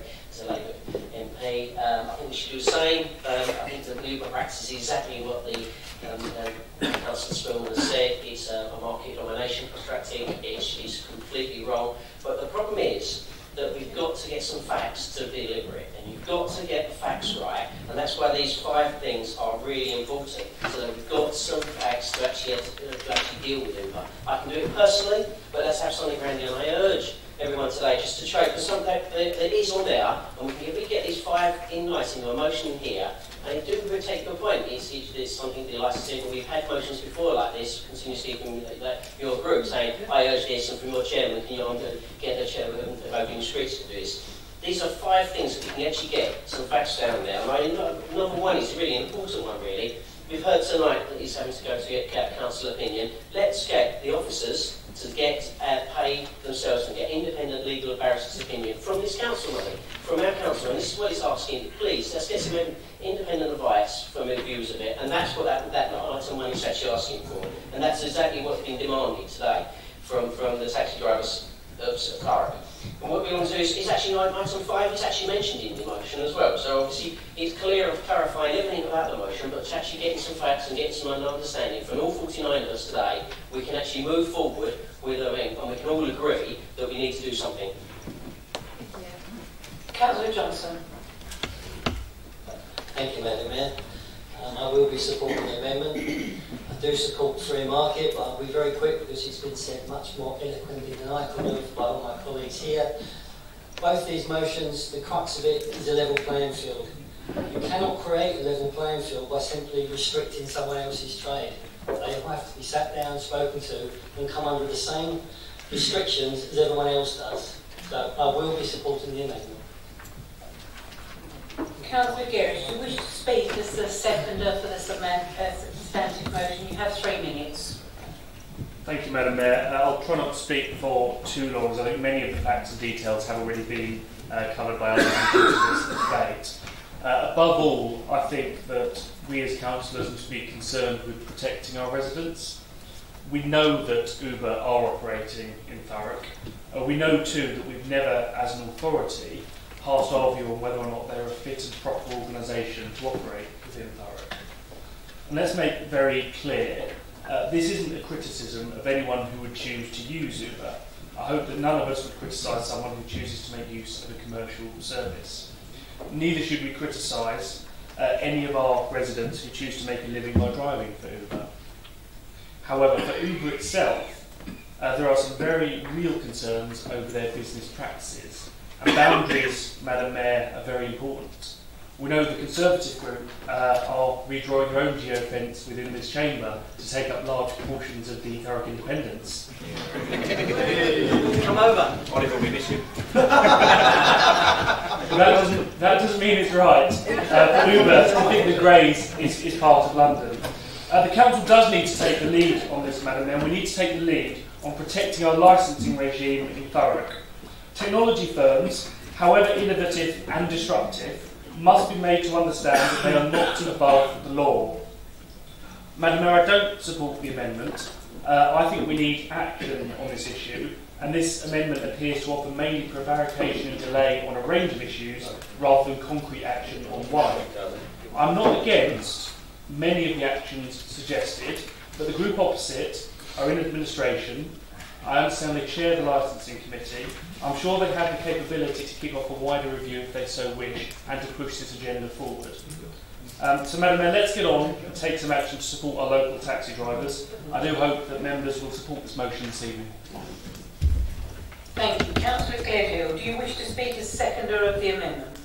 MP. I think we should do the same. I think the Uber practice is exactly what the Councillor Spillman has said. It's a market domination tactic. It's completely wrong. But the problem is that we've got to get some facts to deliver it, and you've got to get the facts right, and that's why these 5 things are really important, so that we've got some facts to actually deal with Uber. I can do it personally, but let's have something around here, and I urge everyone today just to trade, because something that is on there, and if we get these 5 in writing or a motion here, and I do take your point, it's something that you like to see, but we've had motions before like this, continuously from your group saying, I urge this, and from your chairman, can you get the chairman of Voting Streets to do this? These are 5 things that we can actually get some facts down there. And number 1 is a really important one, really. We've heard tonight that he's having to go to get council opinion. Let's get the officers to get paid themselves and get independent legal barristers' opinion from this council money, from our council. And this is what he's asking. Please, let's get some independent advice from the views of it. And that's what that item 1 is actually asking for. And that's exactly what's been demanded today from the taxi drivers of Thurrock. And what we want to do is actually item 5 is actually mentioned in the motion as well. So obviously it's clear of clarifying everything about the motion, but it's actually getting some facts and getting some understanding from all 49 of us today. We can actually move forward with and we can all agree that we need to do something. Councillor Johnson. Thank you, Madam Mayor. I will be supporting the amendment. I do support free market, but I'll be very quick because it's been said much more eloquently than I could have by all my colleagues here. Both these motions, the crux of it is a level playing field. You cannot create a level playing field by simply restricting someone else's trade. They have to be sat down, spoken to, and come under the same restrictions as everyone else does. So I will be supporting the amendment. Councillor Gerrish, do you wish to speak as the seconder for the substantive motion? You have 3 minutes. Thank you, Madam Mayor. I'll try not to speak for too long, as I think many of the facts and details have already been covered by other members of this debate. Above all, I think that we as councillors must be concerned with protecting our residents. We know that Uber are operating in Thurrock. We know too that we've never, as an authority, passed our view on whether or not they're a fit and proper organisation to operate within Thurrock. And let's make very clear, this isn't a criticism of anyone who would choose to use Uber. I hope that none of us would criticise someone who chooses to make use of a commercial service. Neither should we criticise any of our residents who choose to make a living by driving for Uber. However, for Uber itself, there are some very real concerns over their business practices. And boundaries, Madam Mayor, are very important. We know the Conservative group are redrawing their own geofence within this chamber to take up large portions of the Thurrock independence. Come over. Oliver, we miss you. That doesn't mean it's right. For Uber, I think the Greys is part of London. The council does need to take the lead on this, Madam Mayor, and we need to take the lead on protecting our licensing regime in Thurrock. Technology firms, however innovative and disruptive, must be made to understand that they are not above the law. Madam Mayor, I don't support the amendment. I think we need action on this issue, and this amendment appears to offer mainly prevarication and delay on a range of issues rather than concrete action on one. I'm not against many of the actions suggested, but the group opposite are in administration. I understand they chair the licensing committee. I'm sure they have the capability to kick off a wider review if they so wish and to push this agenda forward. So, Madam Mayor, let's get on and take some action to support our local taxi drivers. I do hope that members will support this motion this evening. Thank you. Councillor Gledhill, do you wish to speak as seconder of the amendment?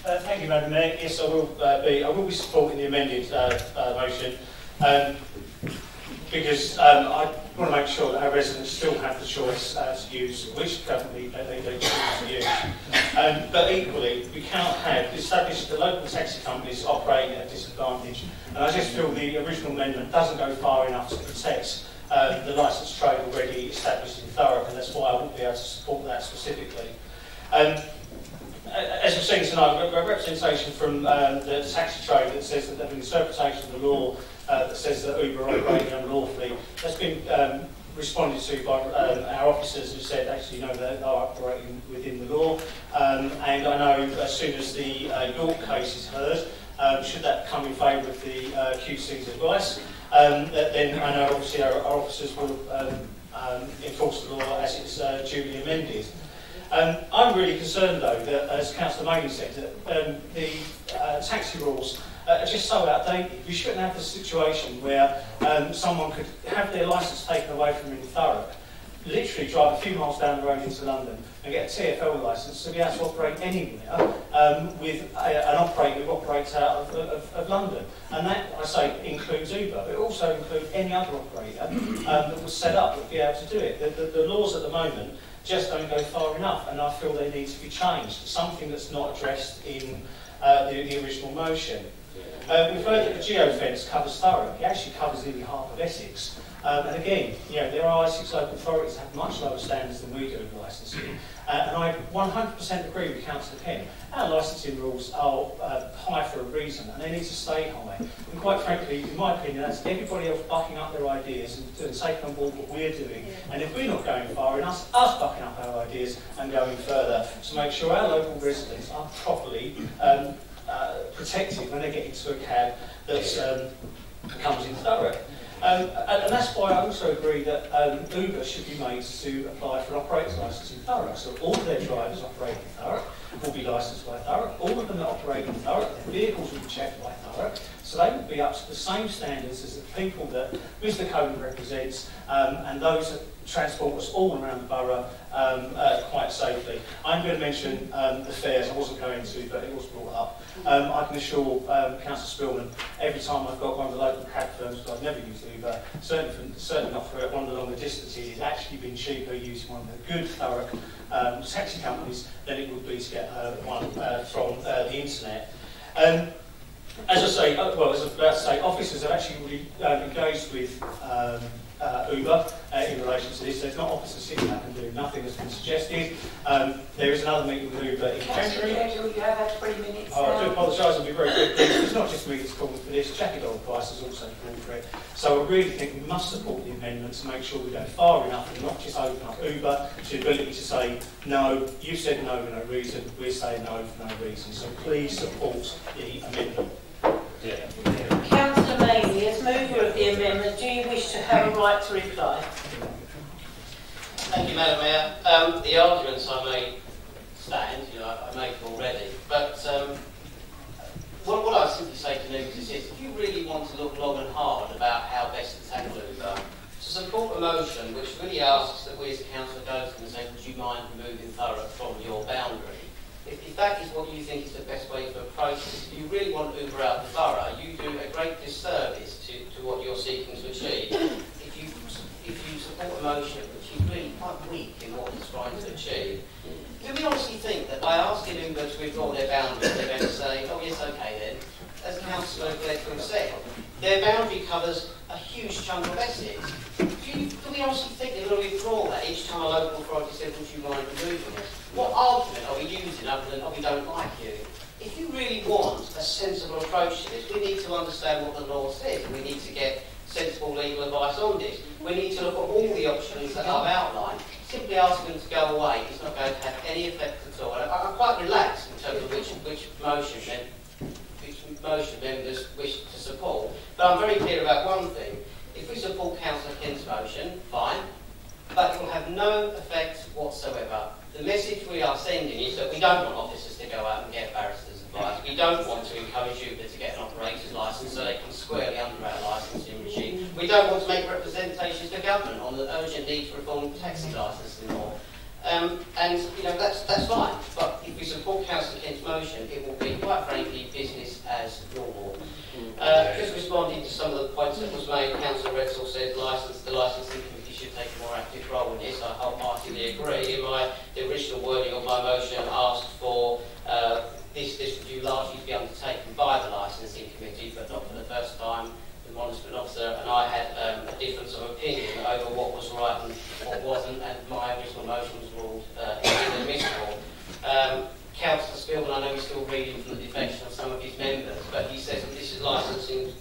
Thank you, Madam Mayor. Yes, I will be supporting the amended motion. Because I want to make sure that our residents still have the choice to use which company they choose to use. But equally, we cannot have the local taxi companies operating at a disadvantage. And I just feel the original amendment doesn't go far enough to protect the licensed trade already established in Thurrock, and that's why I wouldn't be able to support that specifically. As we've seen tonight, we've got representation from the taxi trade that says that there's an interpretation of the law that says that Uber are operating unlawfully. That's been responded to by our officers who said actually no, they are operating within the law. And I know as soon as the York case is heard, should that come in favour of the QC's advice, then I know obviously our officers will enforce the law as it's duly amended. I'm really concerned though that, as Councillor Maley said, that the taxi rules are just so outdated. We shouldn't have the situation where someone could have their licence taken away from them in Thurrock, literally drive a few miles down the road into London and get a TfL licence to be able to operate anywhere with an operator who operates out of London. And that, I say, includes Uber, but it also includes any other operator that was set up to be able to do it. The laws at the moment just don't go far enough, and I feel they need to be changed. Something that's not addressed in the original motion. We've heard that the geofence covers Thurrock. It actually covers nearly half of Essex. And again, there are Essex local authorities that have much lower standards than we do in licensing. And I 100% agree with Councillor Kent. Our licensing rules are high for a reason, and they need to stay high. And quite frankly, in my opinion, that's everybody else bucking up their ideas and taking on board what we're doing. And if we're not going far enough, us bucking up our ideas and going further to make sure our local residents are properly protected when they get into a cab that comes in Thurrock. And that's why I also agree that Uber should be made to apply for an operator's licence in Thurrock. So all of their drivers operating in Thurrock will be licensed by Thurrock. All of them that operate in Thurrock, their vehicles will be checked by Thurrock. So they will be up to the same standards as the people that Mr. Cohen represents and those that transport us all around the borough quite safely. I'm going to mention the fares. I wasn't going to, but it was brought up. I can assure Councillor Spillman, every time I've got one of the local cab firms, because I've never used Uber, certainly not for one of the longer distances, it's actually been cheaper using one of the good Thurrock taxi companies than it would be to get one from the internet. As I say, as I was about to say, officers have actually really engaged with Uber in relation to this. There's not officers sitting back and doing nothing that's been suggested. There is another meeting with Uber in January. You have had 3 minutes I do apologise, I'll be very quick. It's not just me that's calling for this. Jacket Oil Price has also called for it. So I really think we must support the amendment to make sure we go far enough and not just open up Uber to the ability to say, no, you've said no for no reason, we're saying no for no reason. So please support the amendment. Councillor Maley, as mover of the amendment, do you wish to have a right to reply? Thank you, Madam Mayor. The arguments I may stand, I make them already, but what I simply say to members is this: if you really want to look long and hard about how best to tackle Uber, to support a motion which really asks that we as a council go to them and say, would you mind removing Thurrock from your boundary? If that is what you think is the best way to approach this, if you really want Uber out of the borough, you do a great disservice to what you're seeking to achieve. If you support a motion which is really quite weak in what it's trying to achieve, do we honestly think that by asking Uber to withdraw their boundaries, they're going to say, oh yes, okay then, as Councillor Gledhill said, their boundary covers a huge chunk of Essex. Do we honestly think they're going to withdraw that each time a local authority says, would you mind removing it? What argument are we using other than, oh, we don't like you? If you really want a sensible approach to this, we need to understand what the law says, and we need to get sensible legal advice on this. We need to look at all the options that I've outlined. Simply asking them to go away is not going to have any effect at all. I'm quite relaxed in terms of which motion members wish to support. But I'm very clear about one thing. If we support Councillor Kent's motion, fine, but it will have no effect whatsoever. The message we are sending is that we don't want officers to go out and get barristers' advice. We don't want to encourage Uber to get an operator's licence so they can squarely under our licensing regime. We don't want to make representations to government on the urgent need to reform taxi licensing law. That's fine. But if we support Councillor Kent's motion, it will be, quite frankly, business as normal. Just responding to some of the points that was made, Councillor Redall said the licensing committee should take a more active role in this. I wholeheartedly agree. The original wording of my motion asked for this review largely to be undertaken by the licensing committee, but not for the first time. The monitoring officer and I had a difference of opinion over what was right and what wasn't, and my original motion was ruled inadmissible. Councillor Spillman, I know he's still reading from the defection of some of his members, but he says that this is licensing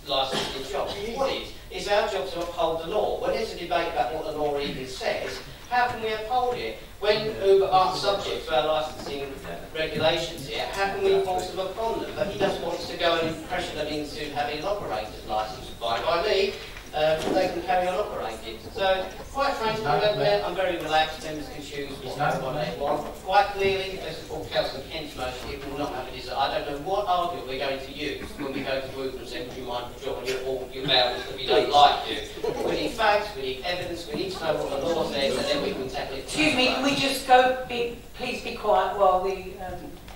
job. What is? It's our job to uphold the law. When there's a debate about what the law even says, how can we uphold it? When Uber aren't subject to our licensing regulations here, how can we enforce them upon them? But he doesn't want us to go and pressure them into having an operator's licence. Fine by me. they can carry on operating. So, quite frankly, I'm very relaxed. Members can choose what they want. Quite clearly, I support Councillor Kent's motion. It will not have a desire. I don't know what argument we're going to use when we go to Woodland and say, would you mind drawing your boundaries that we don't like you? We need facts, we need evidence, we need to know what the law says, and then we can tackle it. Excuse me, can we just go, please be quiet while the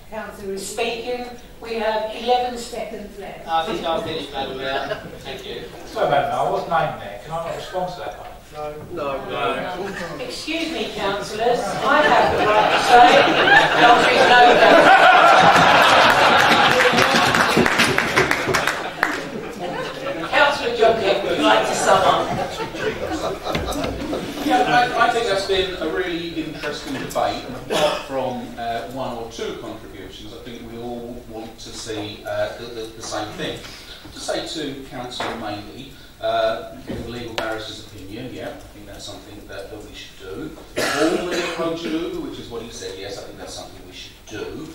councillor is speaking. We have 11 seconds left. I think I've finished, Madam Mayor. Thank you. Sorry, Madam Mayor, I was named there. Can I not respond to that? No. Excuse me, councillors, I have the right to say, no. Councillor John Kemp, would you like to sum up? Yeah, I think that's been a really interesting debate, and apart from one or two contributions, I think we all want to see the same thing. To say to Councillor Maley, the legal barrister's opinion, yeah, I think that's something that we should do. Formally approach Uber, which is what he said, yes, I think that's something we should do.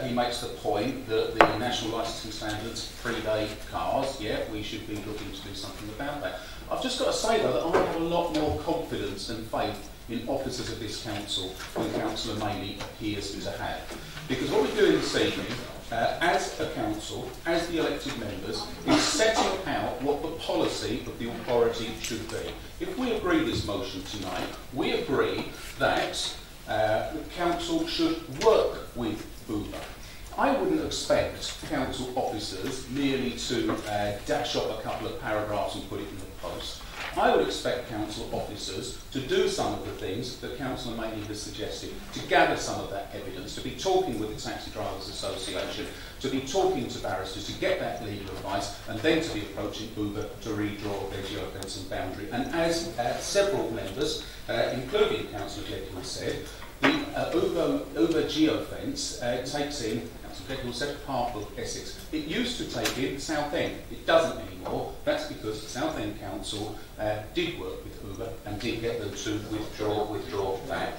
He makes the point that the national licensing standards predate cars, yeah, we should be looking to do something about that. I've just got to say, though, that I have a lot more confidence and faith in officers of this council than Councillor Maley appears to have. Because what we're doing this evening, as a council, as the elected members, is setting out what the policy of the authority should be. If we agree this motion tonight, we agree that the council should work with Uber. I wouldn't expect council officers merely to dash up a couple of paragraphs and put it in the post. I would expect council officers to do some of the things that Councillor Maley has suggested, to gather some of that evidence, to be talking with the Taxi Drivers Association, to be talking to barristers, to get that legal advice, and then to be approaching Uber to redraw their geofencing boundary. And as several members, including Councillor Jekyll, said, the Uber geofence takes in, Councillor Jekyll said, half of Essex. It used to take in Southend. It doesn't anymore. That's because the Southend Council did work with Uber and did get them to withdraw that.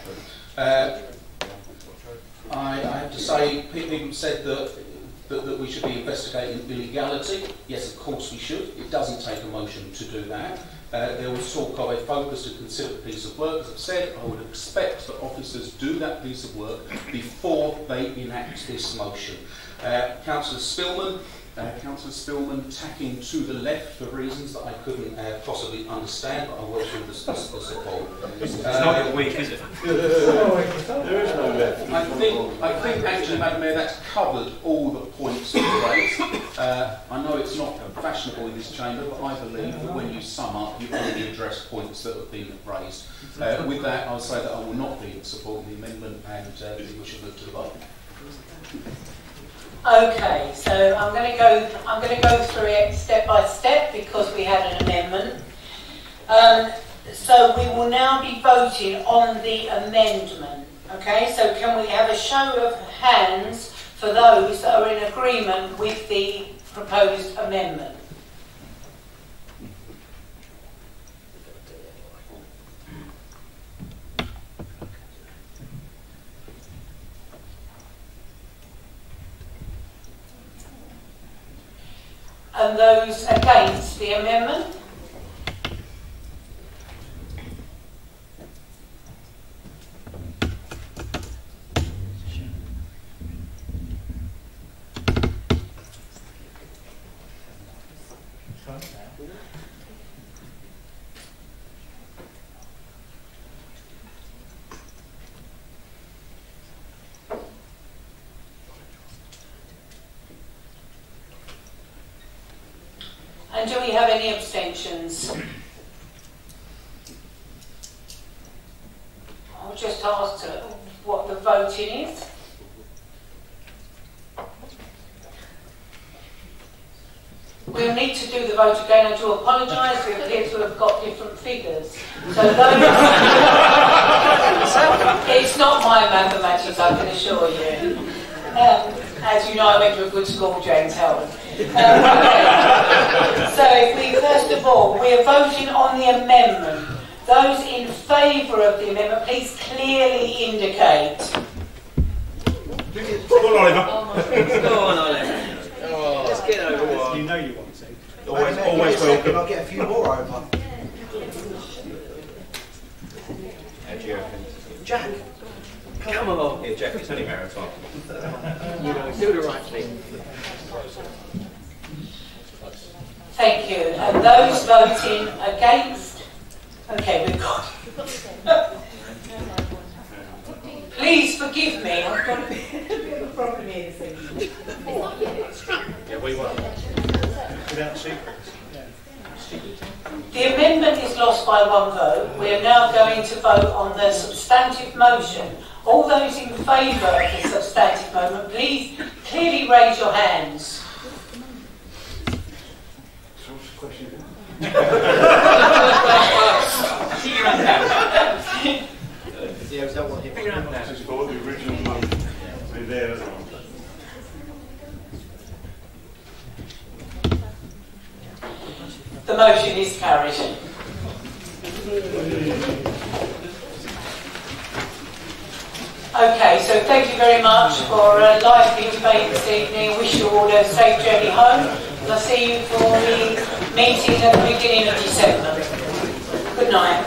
I have to say, people said that we should be investigating illegality. Yes, of course we should. It doesn't take a motion to do that. There was talk of a focused and considered piece of work. As I've said, I would expect that officers do that piece of work before they enact this motion. Councillor Spillman tacking to the left for reasons that I couldn't possibly understand, but I will through the support. It's not your week, is it? There is no left. I think actually, Madam Mayor, that's covered all the points that were raised. I know it's not fashionable in this chamber, but I believe that when you sum up, you only address points that have been raised. With that, I'll say that I will not be supporting the amendment, and we should move to the vote. Okay, so I'm going to go through it step by step because we had an amendment. So we will now be voting on the amendment. Okay, so can we have a show of hands for those that are in agreement with the proposed amendment? And those against the amendment? And do we have any abstentions? I'll just ask what the voting is. We'll need to do the vote again. I do apologise. We appear to have got different figures. So those... It's not my mathematics, I can assure you. As you know, I went to a good school, James Howard. So if we, first of all, we are voting on the amendment. Those in favour of the amendment, please clearly indicate. Go on, Oliver. Go on, Oliver. Oh. Let's get over it. You know you want to. Always welcome. I'll get a few more over. How do you reckon? Jack, come along. Yeah, Jack, it's only marathon. Do the right thing. Thank you. And those voting against? Okay, we've got. Please forgive me. I've got a bit of a problem here this evening. Yeah, we won. Without secrets. The amendment is lost by one vote. We are now going to vote on the substantive motion. All those in favour of the substantive motion, please clearly raise your hands. Yeah, is that what he This is for the original one. We're there as well. The motion is carried. Okay, so thank you very much for a lively debate this evening. Wish you all a safe journey home. And I'll see you for the meeting at the beginning of December. Good night.